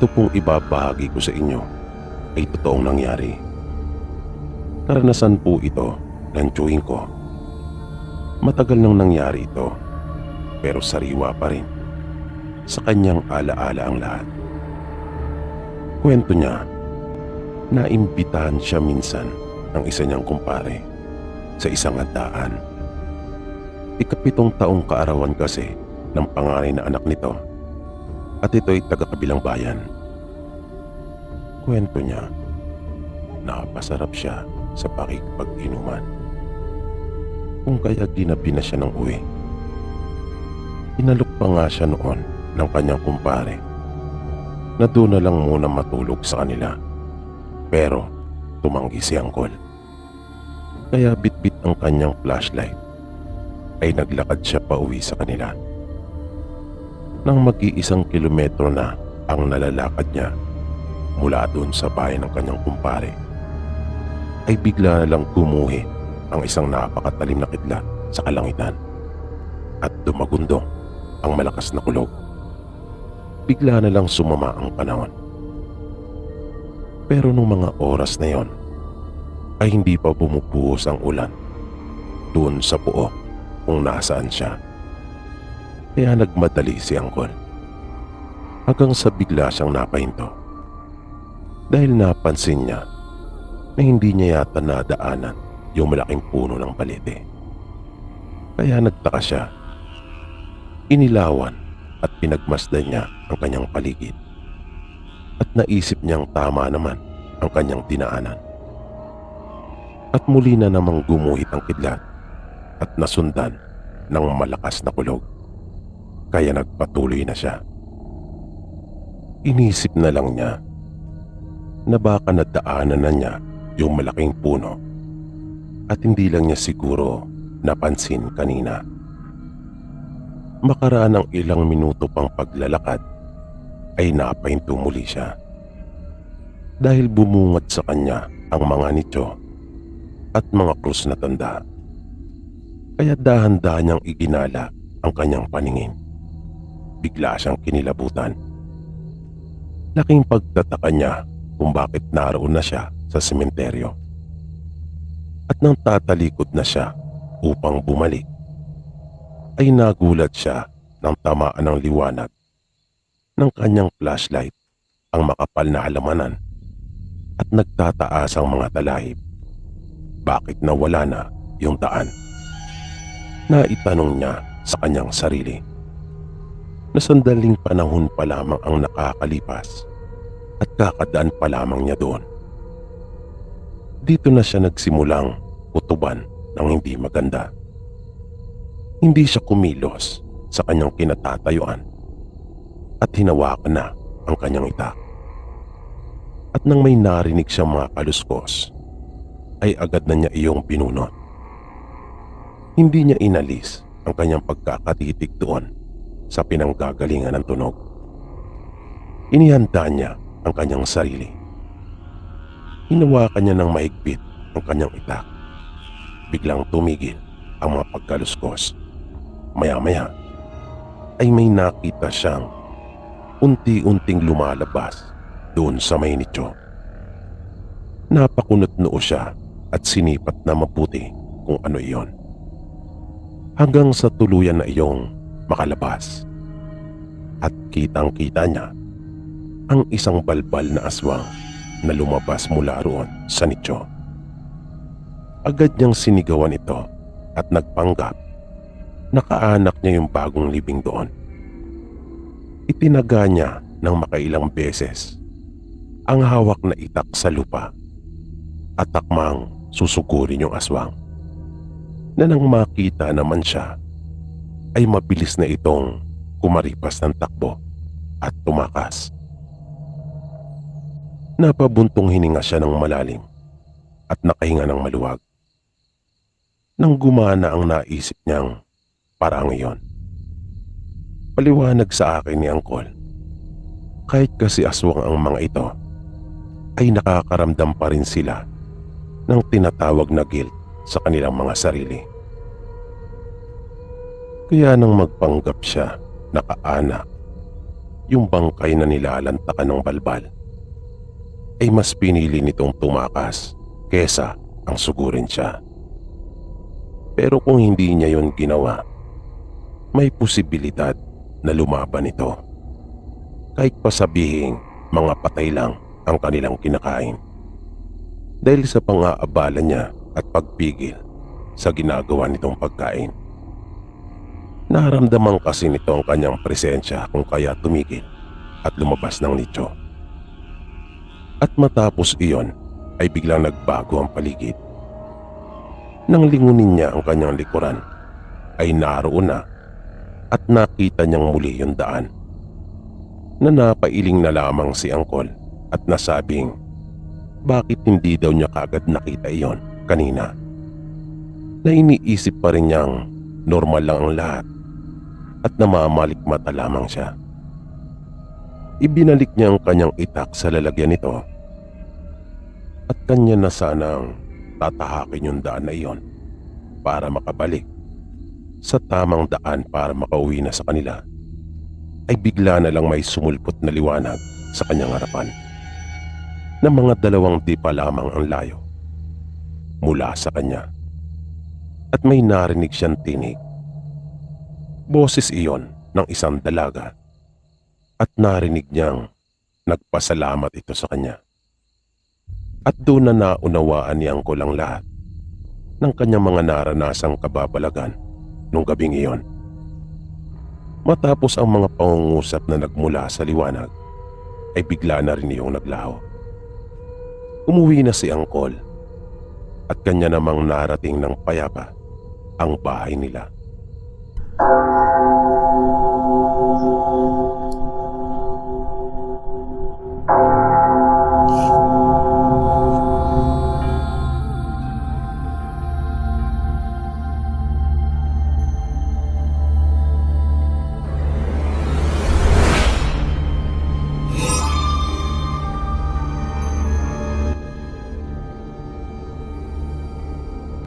Ito pong ibabahagi ko sa inyo ay totoong nangyari. Karanasan po ito ng tiyuhin ko. Matagal nang nangyari ito, pero sariwa pa rin. Sa kanyang alaala ang lahat. Kwento niya, naimbitahan siya minsan ng isa niyang kumpare sa isang handaan. Ika-7 taong kaarawan kasi ng panganay na anak nito, at ito'y taga-kabilang bayan. Kwento niya, nakapasarap siya sa pakikipag-inuman. Kung kaya ginabi na siya ng uwi. Inalok pa nga siya noon ng kanyang kumpare na doon na lang muna matulog sa kanila. Pero tumanggi si Angkol. Kaya bitbit ang kanyang flashlight ay naglakad siya pa uwi sa kanila. Nang mag-iisang kilometro na ang nalalakad niya mula doon sa bahay ng kanyang kumpare, ay bigla na lang gumuhi ang isang napakatalim na kidlat sa kalangitan at dumagundong ang malakas na kulog. Bigla na lang sumama ang panahon. Pero nung mga oras na yon ay hindi pa bumubuhos ang ulan doon sa puo kung nasaan siya. Kaya nagmadali si Angkol hanggang sa bigla siyang napahinto dahil napansin niya na hindi niya yata nadaanan yung malaking puno ng balete. Kaya nagtaka siya. Inilawan at pinagmasdan niya ang kanyang paligid at naisip niyang tama naman ang kanyang dinaanan. At muli na namang gumuhit ang kidlat at nasundan ng malakas na kulog. Kaya nagpatuloy na siya. Inisip na lang niya na baka nadaanan na niya yung malaking puno at hindi lang niya siguro napansin kanina. Makaraan ng ilang minuto pang paglalakad ay napahinto muli siya dahil bumungad sa kanya ang mga nityo at mga krus na tanda. Kaya dahan-dahan niyang iginala ang kanyang paningin. Bigla siyang kinilabutan. Laking pagtataka niya kung bakit naroon na siya sa sementeryo. At nang tatalikod na siya upang bumalik, ay nagulat siya nang tamaan ng liwanag ng kanyang flashlight ang makapal na halamanan at nagtataas ang mga talahib. Bakit nawala na yung daan? Naitanong niya sa kanyang sarili na sandaling panahon pa lamang ang nakakalipas at kakadaan pa lamang niya doon. Dito na siya nagsimulang kutuban ng hindi maganda. Hindi siya kumilos sa kanyang kinatatayuan at hinawakan na ang kanyang itak. At nang may narinig siyang mga kaluskos, ay agad na niya iyong binunot. Hindi niya inalis ang kanyang pagkakatitig doon sa pinanggagalingan ng tunog. Inihanda niya ang kanyang sarili. Hinawakan niya ng mahigpit ang kanyang itak. Biglang tumigil ang mga pagkaluskos. Maya-maya ay may nakita siyang unti-unting lumalabas doon sa may nicho. Napakunot noo siya at sinipat na mabuti kung ano iyon. Hanggang sa tuluyan na iyong makalabas. At kitang-kita niya ang isang balbal na aswang na lumabas mula roon sa nicho. Agad niyang sinigawan ito at nagpanggap na kaanak niya yung bagong libing doon. Itinaga niya ng makailang beses ang hawak na itak sa lupa at takmang susugurin yung aswang, na nang makita naman siya ay mabilis na itong kumaripas ng takbo at tumakas. Napabuntong hininga siya ng malalim at nakahinga ng maluwag. Nang gumana ang naisip niyang parang iyon. Paliwanag sa akin ni Angkol, kahit kasi aswang ang mga ito, ay nakakaramdam pa rin sila ng tinatawag na guilt sa kanilang mga sarili. Kaya nang magpanggap siya na kaanak yung bangkay na nilalantakan ng balbal, ay mas pinili nitong tumakas kesa ang sugurin siya. Pero kung hindi niya yon ginawa, may posibilidad na lumaban ito. Kahit pa sabihing mga patay lang ang kanilang kinakain. Dahil sa pang-aabala niya at pagpigil sa ginagawa nitong pagkain. Naramdaman kasi nito ang kanyang presensya kung kaya tumigil at lumabas ng nicho. At matapos iyon ay biglang nagbago ang paligid. Nang lingunin niya ang kanyang likuran ay naroon na at nakita niyang muli yung daan. Na napailing na lamang si Angkol at nasabing bakit hindi daw niya kaagad nakita iyon kanina. Na iniisip pa rin niyang normal lang ang lahat at namamalikmata lamang siya. Ibinalik niya ang kanyang itak sa lalagyan nito at kanya na sanang tatahakin yung daan na iyon para makabalik sa tamang daan para makauwi na sa kanila, ay bigla na lang may sumulpot na liwanag sa kanyang harapan na mga 2 tipa lamang ang layo mula sa kanya. At may narinig siyang tinig. Boses iyon ng isang dalaga at narinig niyang nagpasalamat ito sa kanya. At doon na naunawaan ni Angkol ang lahat ng kanyang mga naranasang kababalagan nung gabing iyon. Matapos ang mga pangungusap na nagmula sa liwanag, ay bigla na rin iyong naglaho. Umuwi na si Angkol at kanya namang narating ng payapa ang bahay nila.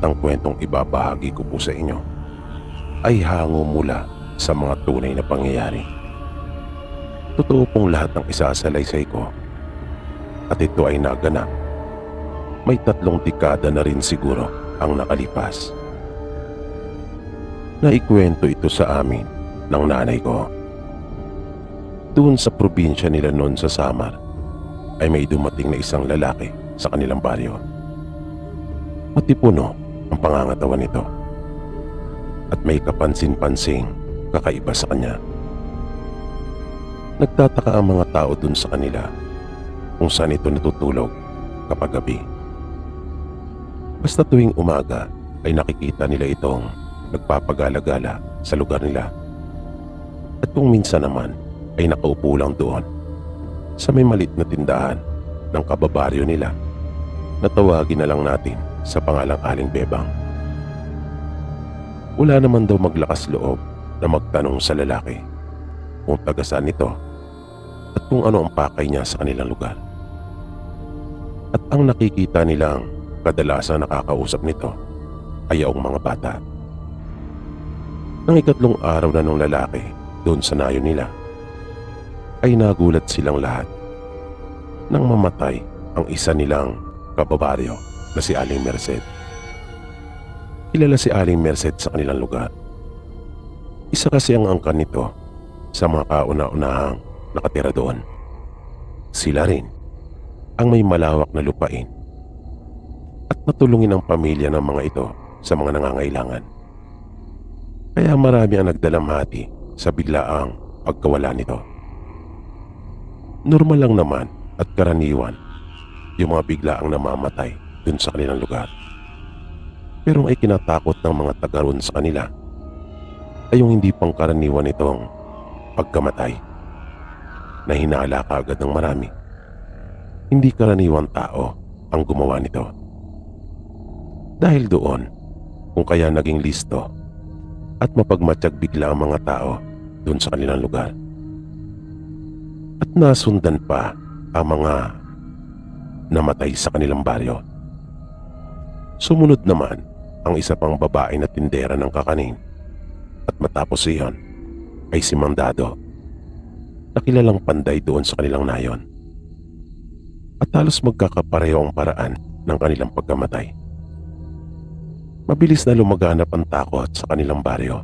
Ang kwentong ibabahagi ko po sa inyo ay hango mula sa mga tunay na pangyayari. Totoo pong lahat ng isasalaysay ko at ito ay naganap. May 3 dekada na rin siguro ang nakalipas. Naikwento ito sa amin ng nanay ko. Doon sa probinsya nila noon sa Samar ay may dumating na isang lalaki sa kanilang baryo. Matipuno ang pangangatawan nito at may kapansin-pansing kakaiba sa kanya. Nagtataka ang mga tao dun sa kanila kung saan ito natutulog kapag gabi. Basta tuwing umaga ay nakikita nila itong nagpapagala-gala sa lugar nila. At kung minsan naman ay nakaupo lang doon sa may malit na tindahan ng kababaryo nila na tawagin na lang natin sa pangalang Aling Bebang. Wala naman daw maglakas loob na magtanong sa lalaki kung taga saan ito at kung ano ang pakay niya sa kanilang lugar. At ang nakikita nilang kadalasan nakakausap nito ay ang mga bata. Nang 3 araw na ng lalaki doon sa nayo nila, ay nagulat silang lahat nang mamatay ang isa nilang kababaryo na si Aling Merced. Kilala si Aling Merced sa kanilang lugar. Isa kasi ang angkan nito sa mga kauna-unahang nakatira doon. Sila rin ang may malawak na lupain at matulungin ang pamilya ng mga ito sa mga nangangailangan. Kaya marami ang nagdalamhati sa biglaang pagkawala nito. Normal lang naman at karaniwan yung mga biglaang namamatay dun sa kanilang lugar. Pero ay kinatakot ng mga taga roon sa kanila ay yung hindi pangkaraniwan itong pagkamatay na hinala kaagad ng marami. Hindi karaniwang tao ang gumawa nito. Dahil doon, kung kaya naging listo at mapagmatsyag bigla ang mga tao dun sa kanilang lugar. At nasundan pa ang mga namatay sa kanilang baryo. Sumunod naman ang isa pang babae na tindera ng kakanin at matapos iyon ay si Mandado. na kilalang panday doon sa kanilang nayon. At halos magkakapareho ang paraan ng kanilang pagkamatay. Mabilis na lumaganap ang takot sa kanilang baryo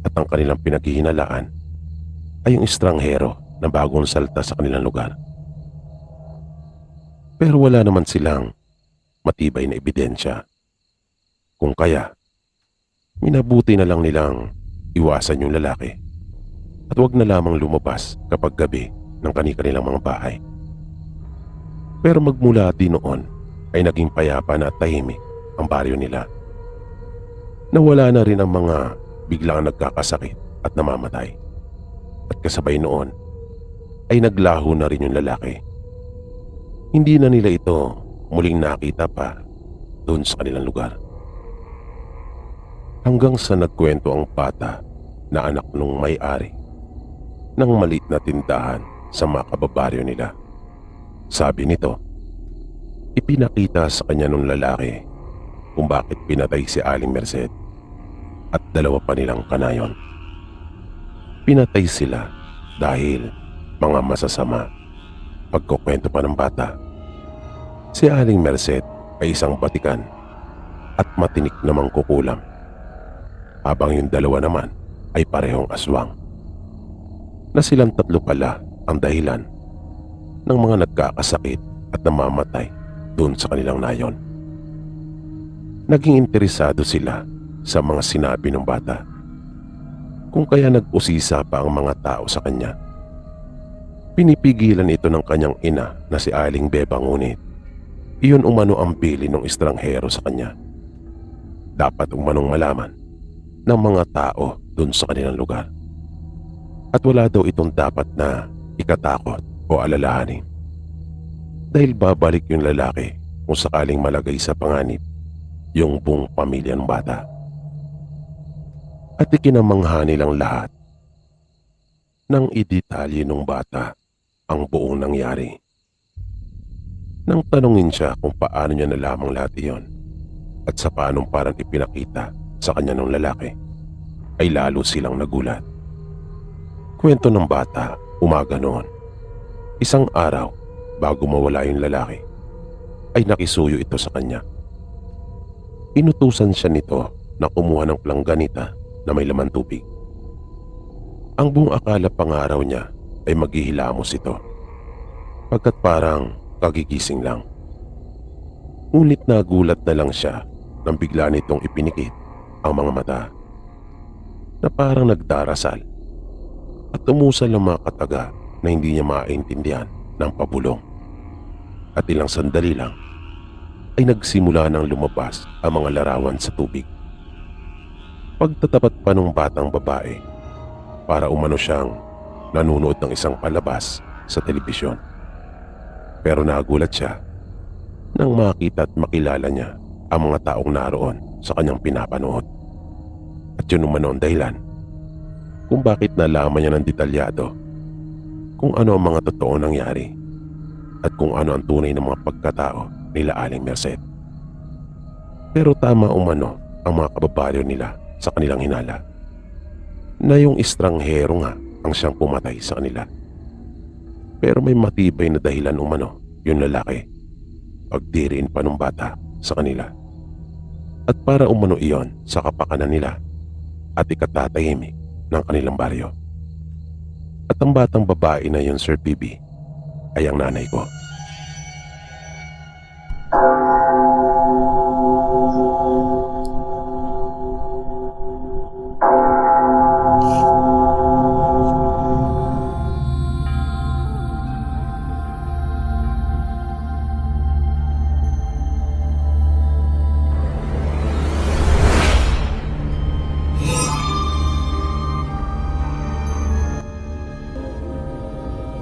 at ang kanilang pinaghihinalaan ay yung estranghero na bagong salta sa kanilang lugar. Pero wala naman silang matibay na ebidensya. Kung kaya, minabuti na lang nilang iwasan yung lalaki at wag na lamang lumabas kapag gabi ng kanilang mga bahay. Pero magmula din noon ay naging payapa na at tahimik ang baryo nila. Nawala na rin ang mga biglang nagkakasakit at namamatay. At kasabay noon ay naglaho na rin yung lalaki. Hindi na nila ito muling nakita pa doon sa kanilang lugar. Hanggang sa nagkwento ang bata na anak nung may-ari ng maliit na tindahan sa mga kababaryo nila. Sabi nito, ipinakita sa kanya nung lalaki kung bakit pinatay si Aling Merced at dalawa pa nilang kanayon. Pinatay sila dahil mga masasama. Pagkukwento pa ng bata, si Aling Merced ay isang batikan at matinik na mangkukulam, habang yung dalawa naman ay parehong aswang, na silang tatlo pala ang dahilan ng mga nagkakasakit at namamatay doon sa kanilang nayon. Naging interesado sila sa mga sinabi ng bata, kung kaya nag-usisa pa ang mga tao sa kanya. Pinipigilan ito ng kanyang ina na si Aling Beba, ngunit iyon umano ang bili ng estranghero sa kanya. Dapat umanong malaman ng mga tao doon sa kanilang lugar. At wala daw itong dapat na ikatakot o alalahanin, dahil babalik yung lalaki kung sakaling malagay sa panganib yung buong pamilya ng bata. At ikinamangha nilang lahat nang idetalye ng bata ang buong nangyari. Nang tanungin siya kung paano niya nalamang lahat iyon at sa paanong parang ipinakita sa kanya ng lalaki, ay lalo silang nagulat. Kwento ng bata, umaga noon, isang araw bago mawala yung lalaki, ay nakisuyo ito sa kanya. Inutusan siya nito na kumuha ng plangganita na may laman tubig. Ang buong akala pangaraw niya ay maghihilamos ito, pagkat parang kagigising lang. Ngunit nagulat na lang siya nang bigla nitong ipinikit ang mga mata, na parang nagdarasal, at umusal ang mga kataga na hindi niya maintindihan ng pabulong. At ilang sandali lang ay nagsimula nang lumabas ang mga larawan sa tubig. Pagtatapat pa ng batang babae, para umano siyang nanunood ng isang palabas sa telebisyon. Pero nagulat siya nang makita at makilala niya ang mga taong naroon sa kanyang pinapanood. At yun umano ang dahilan kung bakit nalaman niya ng detalyado kung ano ang mga totoo nangyari at kung ano ang tunay ng mga pagkatao nila Aling Merced. Pero tama umano ang mga kababaryo nila sa kanilang hinala, na yung estranghero nga ang siyang pumatay sa kanila. Pero may matibay na dahilan umano yung lalaki, pagdiriin pa ng bata sa kanila. At para umano iyon sa kapakanan nila at ikatatahimik ng kanilang baryo. At ang batang babae na yun, Sir PB, ay ang nanay ko.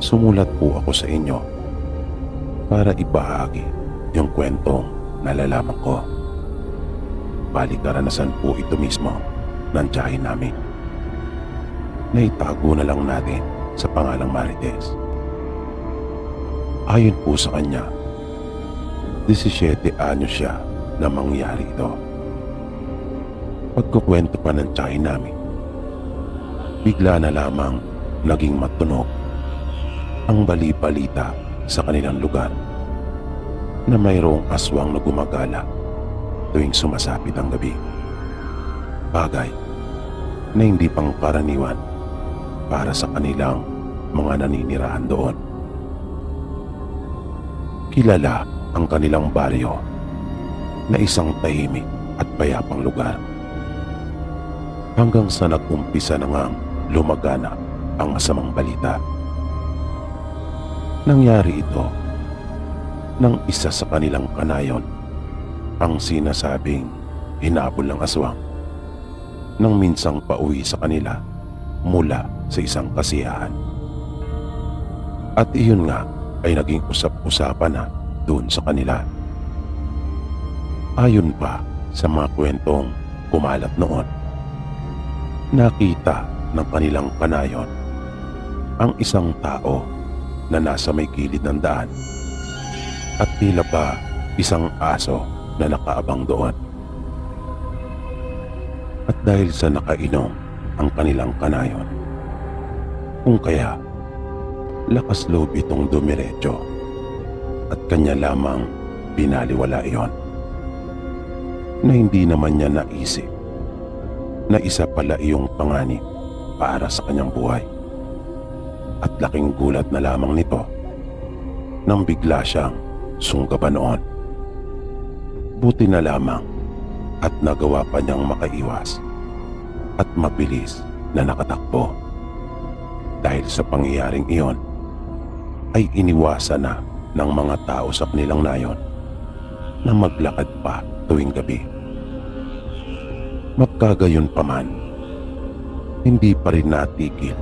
Sumulat po ako sa inyo para ibahagi yung kwentong nalalaman ko. Bali karanasan po ito mismo ng tiyahin namin. Naitago na lang natin sa pangalang Marites. Ayon po sa kanya, 17 anyos siya na mangyari ito. Pagkukwento pa ng tiyahin namin, bigla na lamang naging matunog ang bali-balita sa kanilang lugar na mayroong aswang na gumagala tuwing sumasapit ang gabi. Bagay na hindi pangkaraniwan para sa kanilang mga naninirahan doon. Kilala ang kanilang baryo na isang tahimik at payapang lugar. Hanggang sa nag-umpisa na ngang lumagana ang masamang balita. Nangyari ito nang isa sa kanilang kanayon ang sinasabing hinabol ng aswang nang minsang pauwi sa kanila mula sa isang kasiyahan. At iyon nga ay naging usap-usapan na doon sa kanila. Ayon pa sa mga kwentong kumalat noon, nakita ng kanilang kanayon ang isang tao na nasa may gilid ng daan at tila ba isang aso na nakaabang doon. At dahil sa nakainom ang kanilang kanayon, kung kaya lakas loob itong dumiretso at kanya lamang binaliwala iyon, na hindi naman niya naisip na isa pala iyong panganib para sa kanyang buhay. At laking gulat na lamang nito nang bigla siyang sunggaban noon. Buti na lamang at nagawa pa niyang makaiwas at mabilis na nakatakbo. Dahil sa pangyayaring iyon ay iniwasan na ng mga tao sa kanilang nayon na maglakad pa tuwing gabi. Magkagayon pa man, hindi pa rin natigil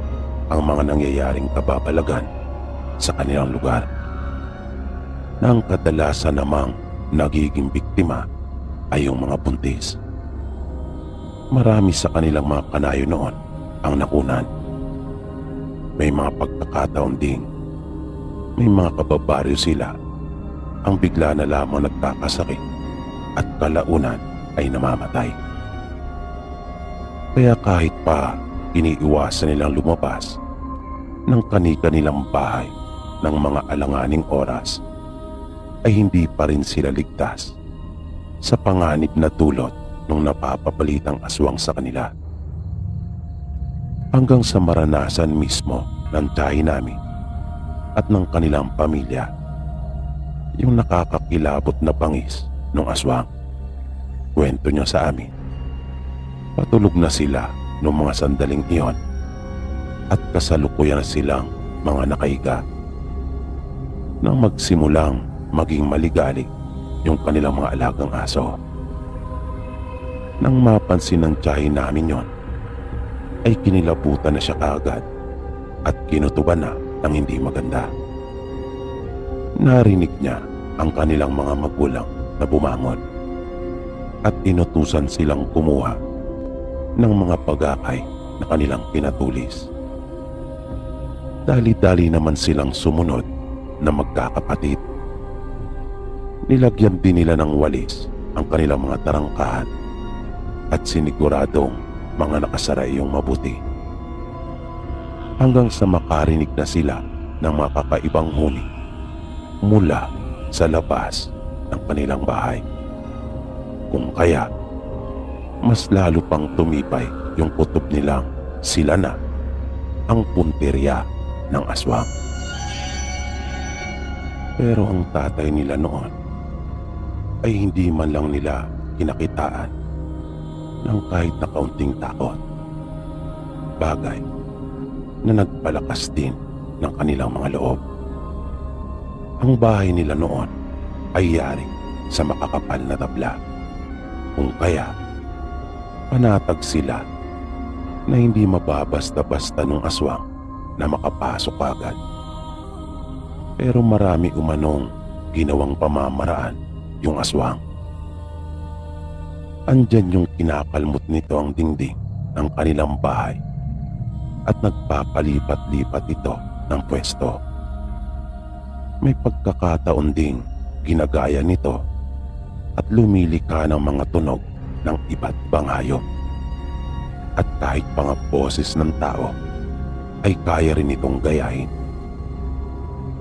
ang mga nangyayaring kababalagan sa kanilang lugar, na ang kadalasan namang nagiging biktima ay yung mga buntis. Marami sa kanilang mga kanayo noon ang nakunan. May mga pagkakataon ding may mga kababaryo sila ang bigla na lamang nagkakasakit at kalaunan ay namamatay. Kaya kahit pa iniiwasan nilang lumabas ng kani-kanilang bahay ng mga alanganing oras, ay hindi pa rin sila ligtas sa panganib na dulot ng napapabalitang aswang sa kanila. Hanggang sa maranasan mismo ng tiyahin namin at ng kanilang pamilya yung nakakakilabot na bangis ng aswang. Kwento niya sa amin, patulog na sila noong mga sandaling iyon at kasalukuyan silang mga nakahiga nang magsimulang maging maligali yung kanilang mga alagang aso. Nang mapansin ng tiyahin namin yon, ay kinilabutan na siya kaagad at kinutuban na ng hindi maganda. Narinig niya ang kanilang mga magulang na bumangon at inutusan silang kumuha ng mga pagakay na kanilang pinatulis. Dali-dali naman silang sumunod na magkakapatid. Nilagyan din nila ng walis ang kanilang mga tarangkahan at siniguradong mga nakasara iyong mabuti. Hanggang sa makarinig na sila ng mga kakaibang huni mula sa labas ng kanilang bahay. Kung kaya, mas lalo pang tumibay yung kutob nilang sila na ang punteriya ng aswang. Pero ang tatay nila noon ay hindi man lang nila kinakitaan ng kahit na kaunting takot. Bagay na nagpalakas din ng kanilang mga loob. Ang bahay nila noon ay yari sa makakapal na tabla. Kung kaya, panatag sila na hindi mababasta-basta ng aswang na makapasok agad. Pero marami umanong ginawang pamamaraan yung aswang. Andyan yung kinakalmot nito ang dingding ng kanilang bahay at nagpapalipat-lipat ito ng pwesto. May pagkakataon ding ginagaya nito at lumilika ng mga tunog ng iba't ibang hayop at kahit mga boses ng tao ay kaya rin itong gayahin.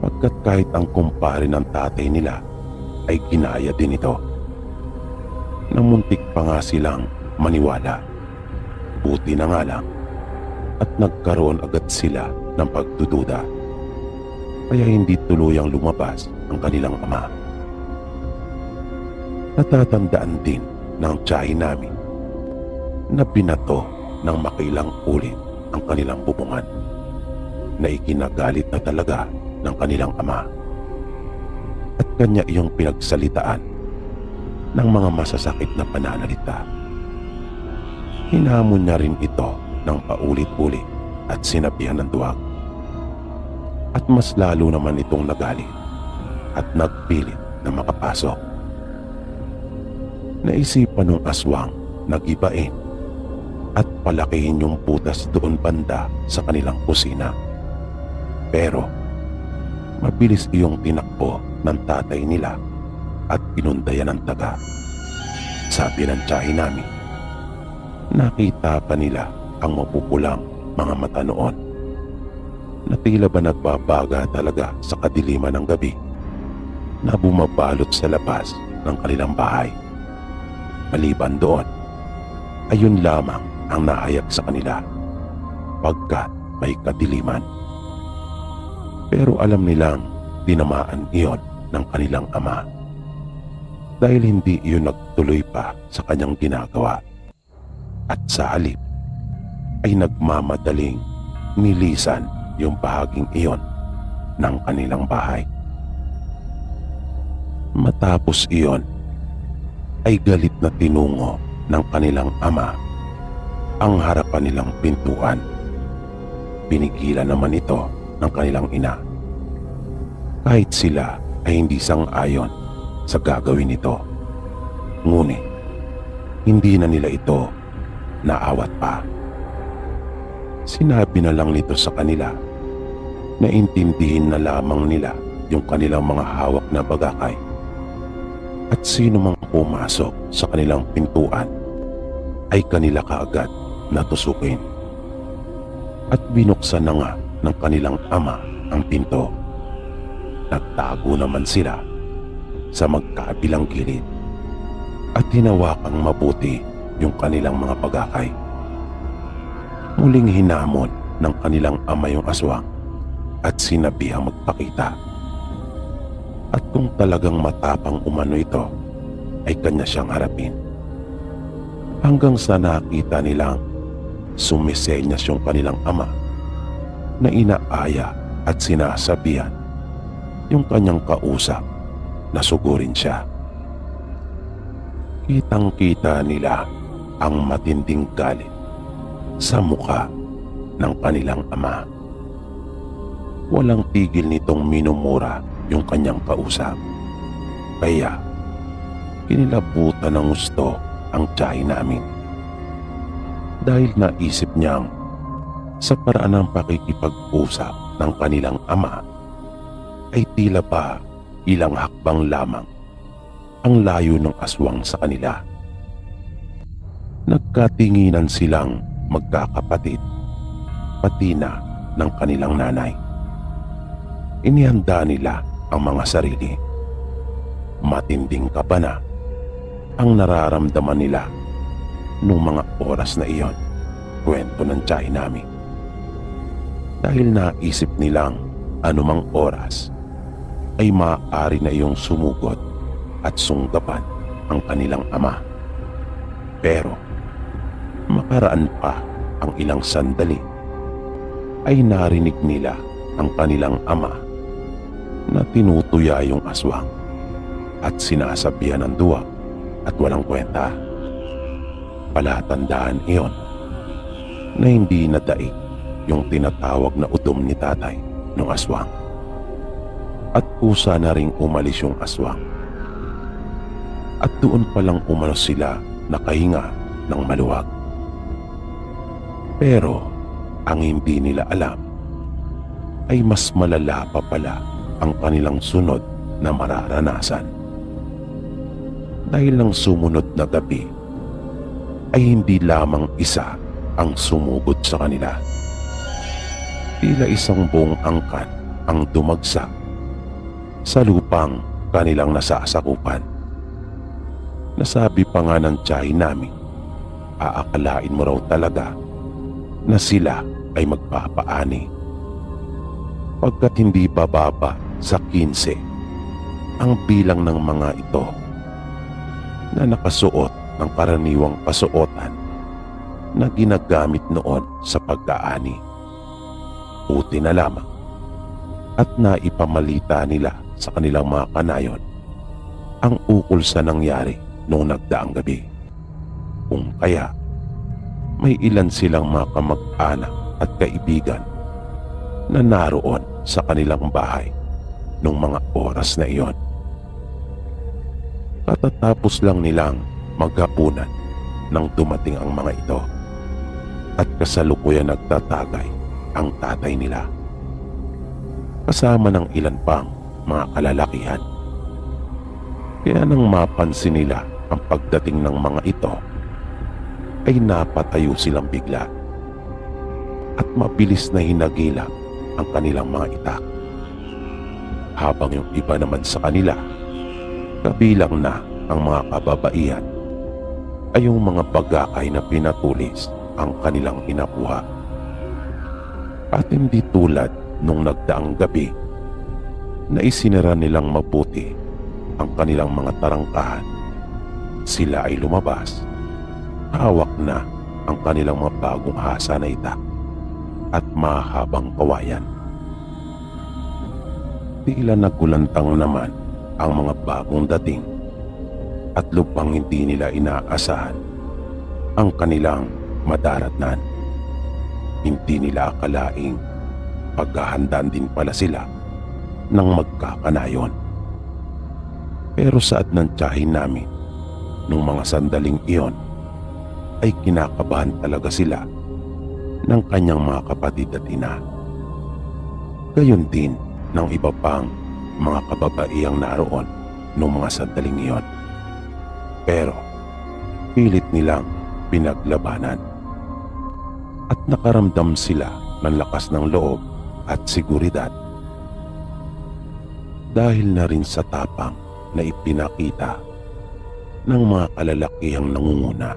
Pagkat kahit ang kumpare ng tatay nila ay ginaya din ito. Namuntik pa nga silang maniwala. Buti na nga lang at nagkaroon agad sila ng pagdududa. Kaya hindi tuluyang lumabas ang kanilang ama. Natatandaan din ng tiyahin namin na binato ng makailang ulit ang kanilang bubungan na ikinagalit na talaga ng kanilang ama. At kanya iyong pinagsalitaan ng mga masasakit na pananalita. Hinamon niya rin ito ng paulit-ulit at sinabihan ng duwag. At mas lalo naman itong nagalit at nagpilit na makapasok. Naisipan ng aswang na gibain at palakihin yung butas doon banda sa kanilang kusina. Pero mabilis iyong tinakbo ng tatay nila at pinundayan ng taga. Sabi ng tiyahin namin, nakita pa nila ang mapupulang mga mata noon na tila ba nagbabaga talaga sa kadiliman ng gabi na bumabalot sa labas ng kanilang bahay. Maliban doon, ayun lamang ang nahayag sa kanila pagkat may kadiliman. Pero alam nilang tinamaan iyon ng kanilang ama dahil hindi iyon nagtuloy pa sa kanyang ginagawa at sa halip ay nagmamadaling nilisan yung bahaging iyon ng kanilang bahay. Matapos iyon ay galit na tinungo ng kanilang ama ang harapan nilang pintuan. Pinigilan naman ito ng kanilang ina. Kahit sila ay hindi sang-ayon sa gagawin nito. Ngunit hindi na nila ito naawat pa. Sinabi na lang nito sa kanila na intindihin na lamang nila yung kanilang mga hawak na bagakay at sino mang pumasok sa kanilang pintuan ay kanila kaagad natusukin. At binuksan na nga ng kanilang ama ang pinto. Nagtago naman sila sa magkabilang gilid at hinawakang mabuti yung kanilang mga bagakay. Muling hinamon ng kanilang ama yung aswang at sinabihang magpakita. At kung talagang matapang umano ito, ay kanya siyang harapin. Hanggang sa nakita nilang sumisenyas yung kanilang ama na inaaya at sinasabihan yung kanyang kausap na sugurin siya. Kitang-kita nila ang matinding galit sa muka ng kanilang ama. Walang tigil nitong minumura yung kanyang kausap. Kaya kinilabutan ng gusto ang tiyahin namin. Dahil naisip niyang sa paraan ng pakikipag-usap ng kanilang ama ay tila ba ilang hakbang lamang ang layo ng aswang sa kanila. Nagkatinginan silang magkakapatid, pati na ng kanilang nanay. Inihanda nila ang mga sarili. Matinding kaba na ang nararamdaman nila nung mga oras na iyon, kwento ng tiyahin namin. Dahil naisip nilang anumang oras ay maaari na iyong sumugot at sunggapan ang kanilang ama. Pero makaraan pa ang ilang sandali ay narinig nila ang kanilang ama na tinutuya yung aswang at sinasabihan ng duwag at walang kwenta. Palatandaan iyon na hindi nadaig yung tinatawag na udom ni tatay ng aswang at kusa na ring umalis yung aswang. At doon palang umano sila nakahinga ng maluwag. Pero ang hindi nila alam ay mas malala pa pala ang kanilang sunod na mararanasan. Dahil ng sumunod na gabi ay hindi lamang isa ang sumugod sa kanila. Tila isang buong angkan ang dumagsak sa lupang kanilang nasasakupan. Nasabi pa nga ng tiyahin namin, aakalain mo raw talaga na sila ay magpapaani. Pagkat hindi bababa sa 15 ang bilang ng mga ito na nakasuot ng karaniwang kasuotan na ginagamit noon sa pag-aani. Buti na lamang at naipamalita nila sa kanilang mga kanayon ang ukol sa nangyari noong nagdaang gabi. Kung kaya, may ilan silang mga kamag-anak at kaibigan na naroon sa kanilang bahay noong mga oras na iyon. Katatapos lang nilang maghapunan nang dumating ang mga ito at kasalukuyan nagtatagay ang tatay nila kasama ng ilan pang mga kalalakihan. Kaya nang mapansin nila ang pagdating ng mga ito, ay napatayo silang bigla at mabilis na hinagilap ang kanilang mga itak. Habang yung iba naman sa kanila, kabilang na ang mga kababaihan, ay yung mga bagakay na pinatulis ang kanilang inakuha. At hindi tulad nung nagdaang gabi na isinara nilang mabuti ang kanilang mga tarangkahan. Sila ay lumabas, hawak na ang kanilang mga bagong hasa na itak at mahabang kawayan. Tila nagulantang naman ang mga bagong dating at lubhang hindi nila inaasahan ang kanilang madaratnan. Hindi nila akalaing paghahandaan din pala sila ng magkakanayon. Pero saad ng tiyahin namin, nung mga sandaling iyon, ay kinakabahan talaga sila ng kanyang mga kapatid at ina. Gayon din ng iba pang mga kababaihang naroon nung mga sandaling iyon. Pero pilit nilang pinaglabanan at nakaramdam sila ng lakas ng loob at seguridad dahil na rin sa tapang na ipinakita ng mga kalalakihang nangunguna.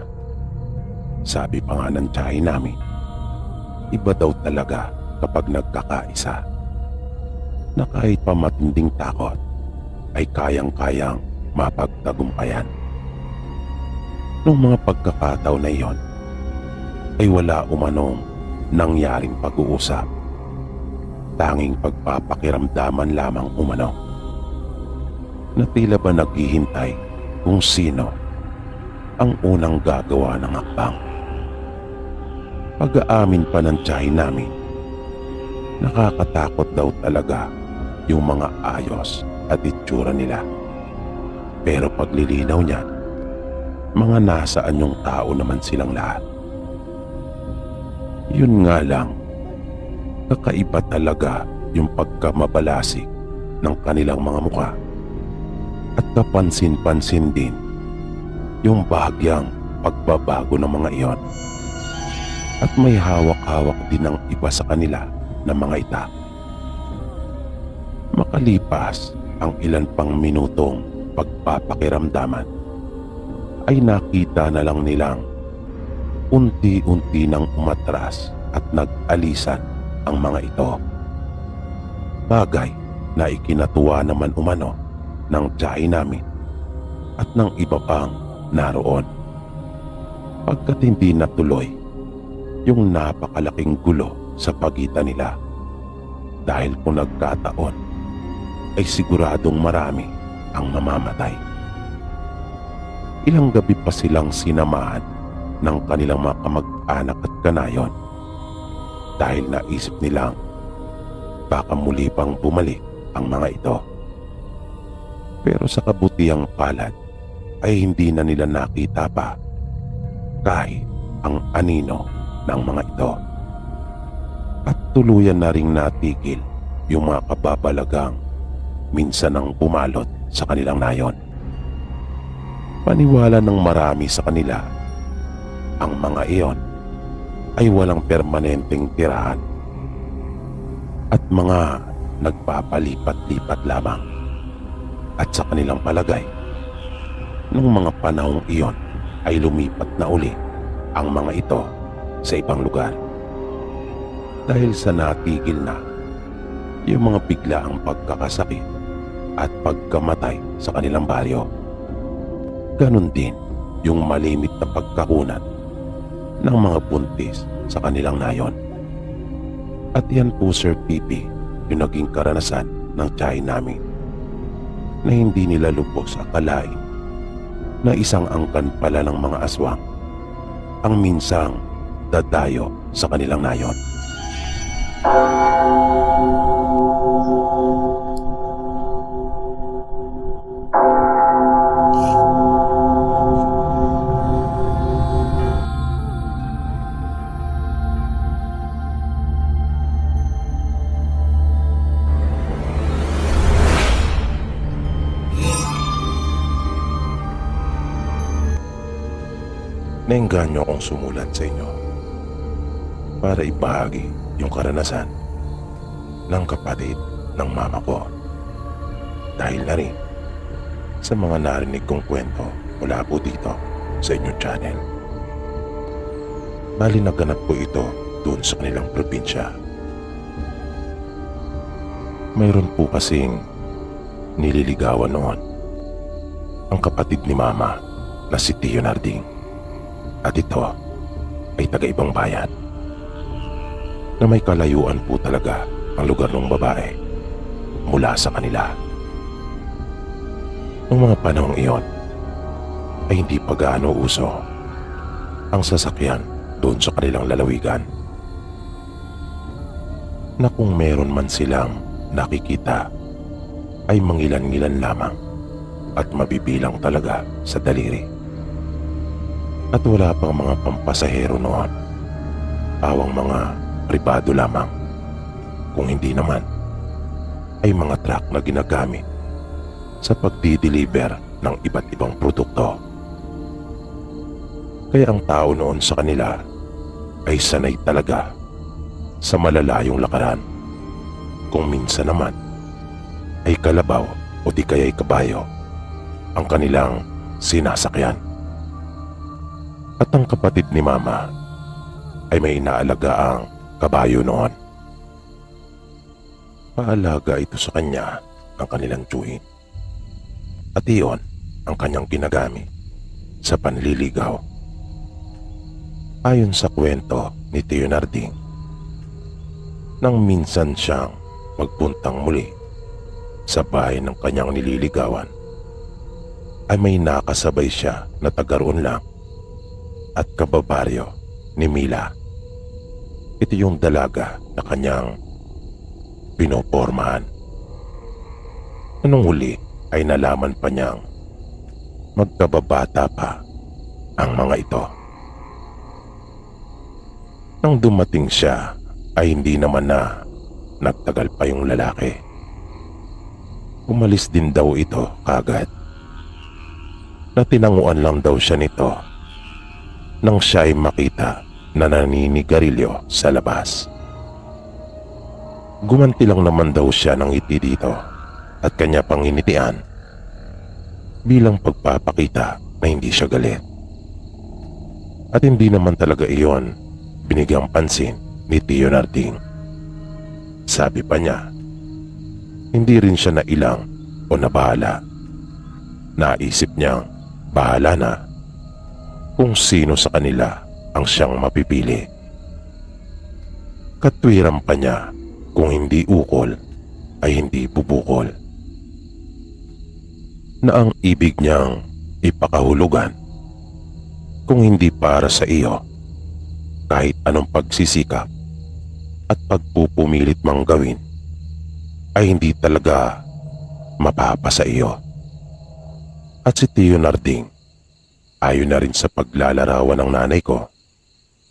Sabi pa nga ng tiyahin namin, iba daw talaga kapag nagkakaisa, na kahit pa matinding takot ay kayang-kayang mapagtagumpayan. Noong mga pagkakataon na iyon ay wala umanong nangyaring pag-uusap, tanging pagpapakiramdaman lamang umano, na tila ba naghihintay kung sino ang unang gagawa ng hakbang. Pag-aamin pa ng tiyahin namin, nakakatakot daw talaga yung mga ayos at itsura nila. Pero paglilinaw niya, mga nasaan yung tao naman silang lahat. Yun nga lang, kakaiba talaga yung pagkamabalasik ng kanilang mga mukha. At kapansin-pansin din yung bahagyang pagbabago ng mga iyon. At may hawak-hawak din ng iba sa kanila na mga itak. Makalipas ang ilan pang minutong pagpapakiramdaman, ay nakita na lang nilang unti-unti nang umatras at nag-alisan ang mga ito. Bagay na ikinatuwa naman umano ng tiyahin namin at ng iba pang naroon, pagkat hindi natuloy yung napakalaking gulo sa pagitan nila, dahil kung nagkataon ay siguradong marami ang mamamatay. Ilang gabi pa silang sinamahan ng kanilang mga kamag-anak at kanayon dahil naisip nilang baka muli pang bumalik ang mga ito. Pero sa kabutihang palad ay hindi na nila nakita pa kahit ang anino ng mga ito. At tuluyan na ring natigil yung mga kababalagang minsan ang pumalot sa kanilang nayon. Paniwala ng marami sa kanila, ang mga iyon ay walang permanenteng tirahan at mga nagpapalipat-lipat lamang. At sa kanilang palagay, nung mga panahong iyon ay lumipat na uli ang mga ito sa ibang lugar. Dahil sa natigil na yung mga biglaang pagkakasakit at pagkamatay sa kanilang baryo. Ganon din yung malimit na pagkakunat ng mga buntis sa kanilang nayon. At yan po, Sir Pipi, yung naging karanasan ng tiyahin namin, na hindi nila lubos akalain na isang angkan pala ng mga aswang ang minsang dadayo sa kanilang nayon. Naengganyo akong sumulat sa inyo para ibahagi yung karanasan ng kapatid ng mama ko, dahil na rin sa mga narinig kong kwento mula po dito sa inyong channel. Bali, naganap po ito doon sa kanilang probinsya. Mayroon po kasing nililigawan noon ang kapatid ni mama na si Tio Narding. At ito ay taga-ibang bayan na may kalayuan po talaga ang lugar ng babae mula sa kanila. Noong mga panahong iyon ay hindi pa gaano uso ang sasakyan doon sa kanilang lalawigan, na kung meron man silang nakikita ay mangilan-ngilan lamang at mabibilang talaga sa daliri. At wala pang mga pampasahero noon, awang mga pribado lamang, kung hindi naman ay mga truck na ginagamit sa pagdi-deliver ng iba't ibang produkto. Kaya ang tao noon sa kanila ay sanay talaga sa malalayong lakaran, kung minsan naman ay kalabaw o di kaya'y kabayo ang kanilang sinasakyan. At ang kapatid ni mama ay may inaalagaang kabayo noon. Paalaga ito sa kanya ng kanilang tiyuhin. At iyon ang kanyang ginagamit sa panliligaw. Ayon sa kwento ni Tio Narding, nang minsan siyang magpuntang muli sa bahay ng kanyang nililigawan, ay may nakasabay siya na taga-roon lang at kababaryo ni Mila. Ito yung dalaga na kanyang pinopormahan. Anong huli ay nalaman pa niyang magkababata pa ang mga ito. Nang dumating siya ay hindi naman na nagtagal pa yung lalaki. Umalis din daw ito kagad. Natinanguan lang daw siya nito nang siya ay makita na naninigarilyo sa labas. Gumanti lang naman daw siya ng ngiti dito at kanya pang initian bilang pagpapakita na hindi siya galit. At hindi naman talaga iyon binigyang pansin ni Tio Narding. Sabi pa niya, hindi rin siya nailang o nabahala. Naisip niyang bahala na kung sino sa kanila ang siyang mapipili. Katwiran pa niya, kung hindi ukol ay hindi bubukol, na ang ibig niyang ipakahulugan, kung hindi para sa iyo, kahit anong pagsisikap at pagpupumilit mang gawin ay hindi talaga mapapasa iyo. At si Tio Narding, ayon na rin sa paglalarawan ng nanay ko,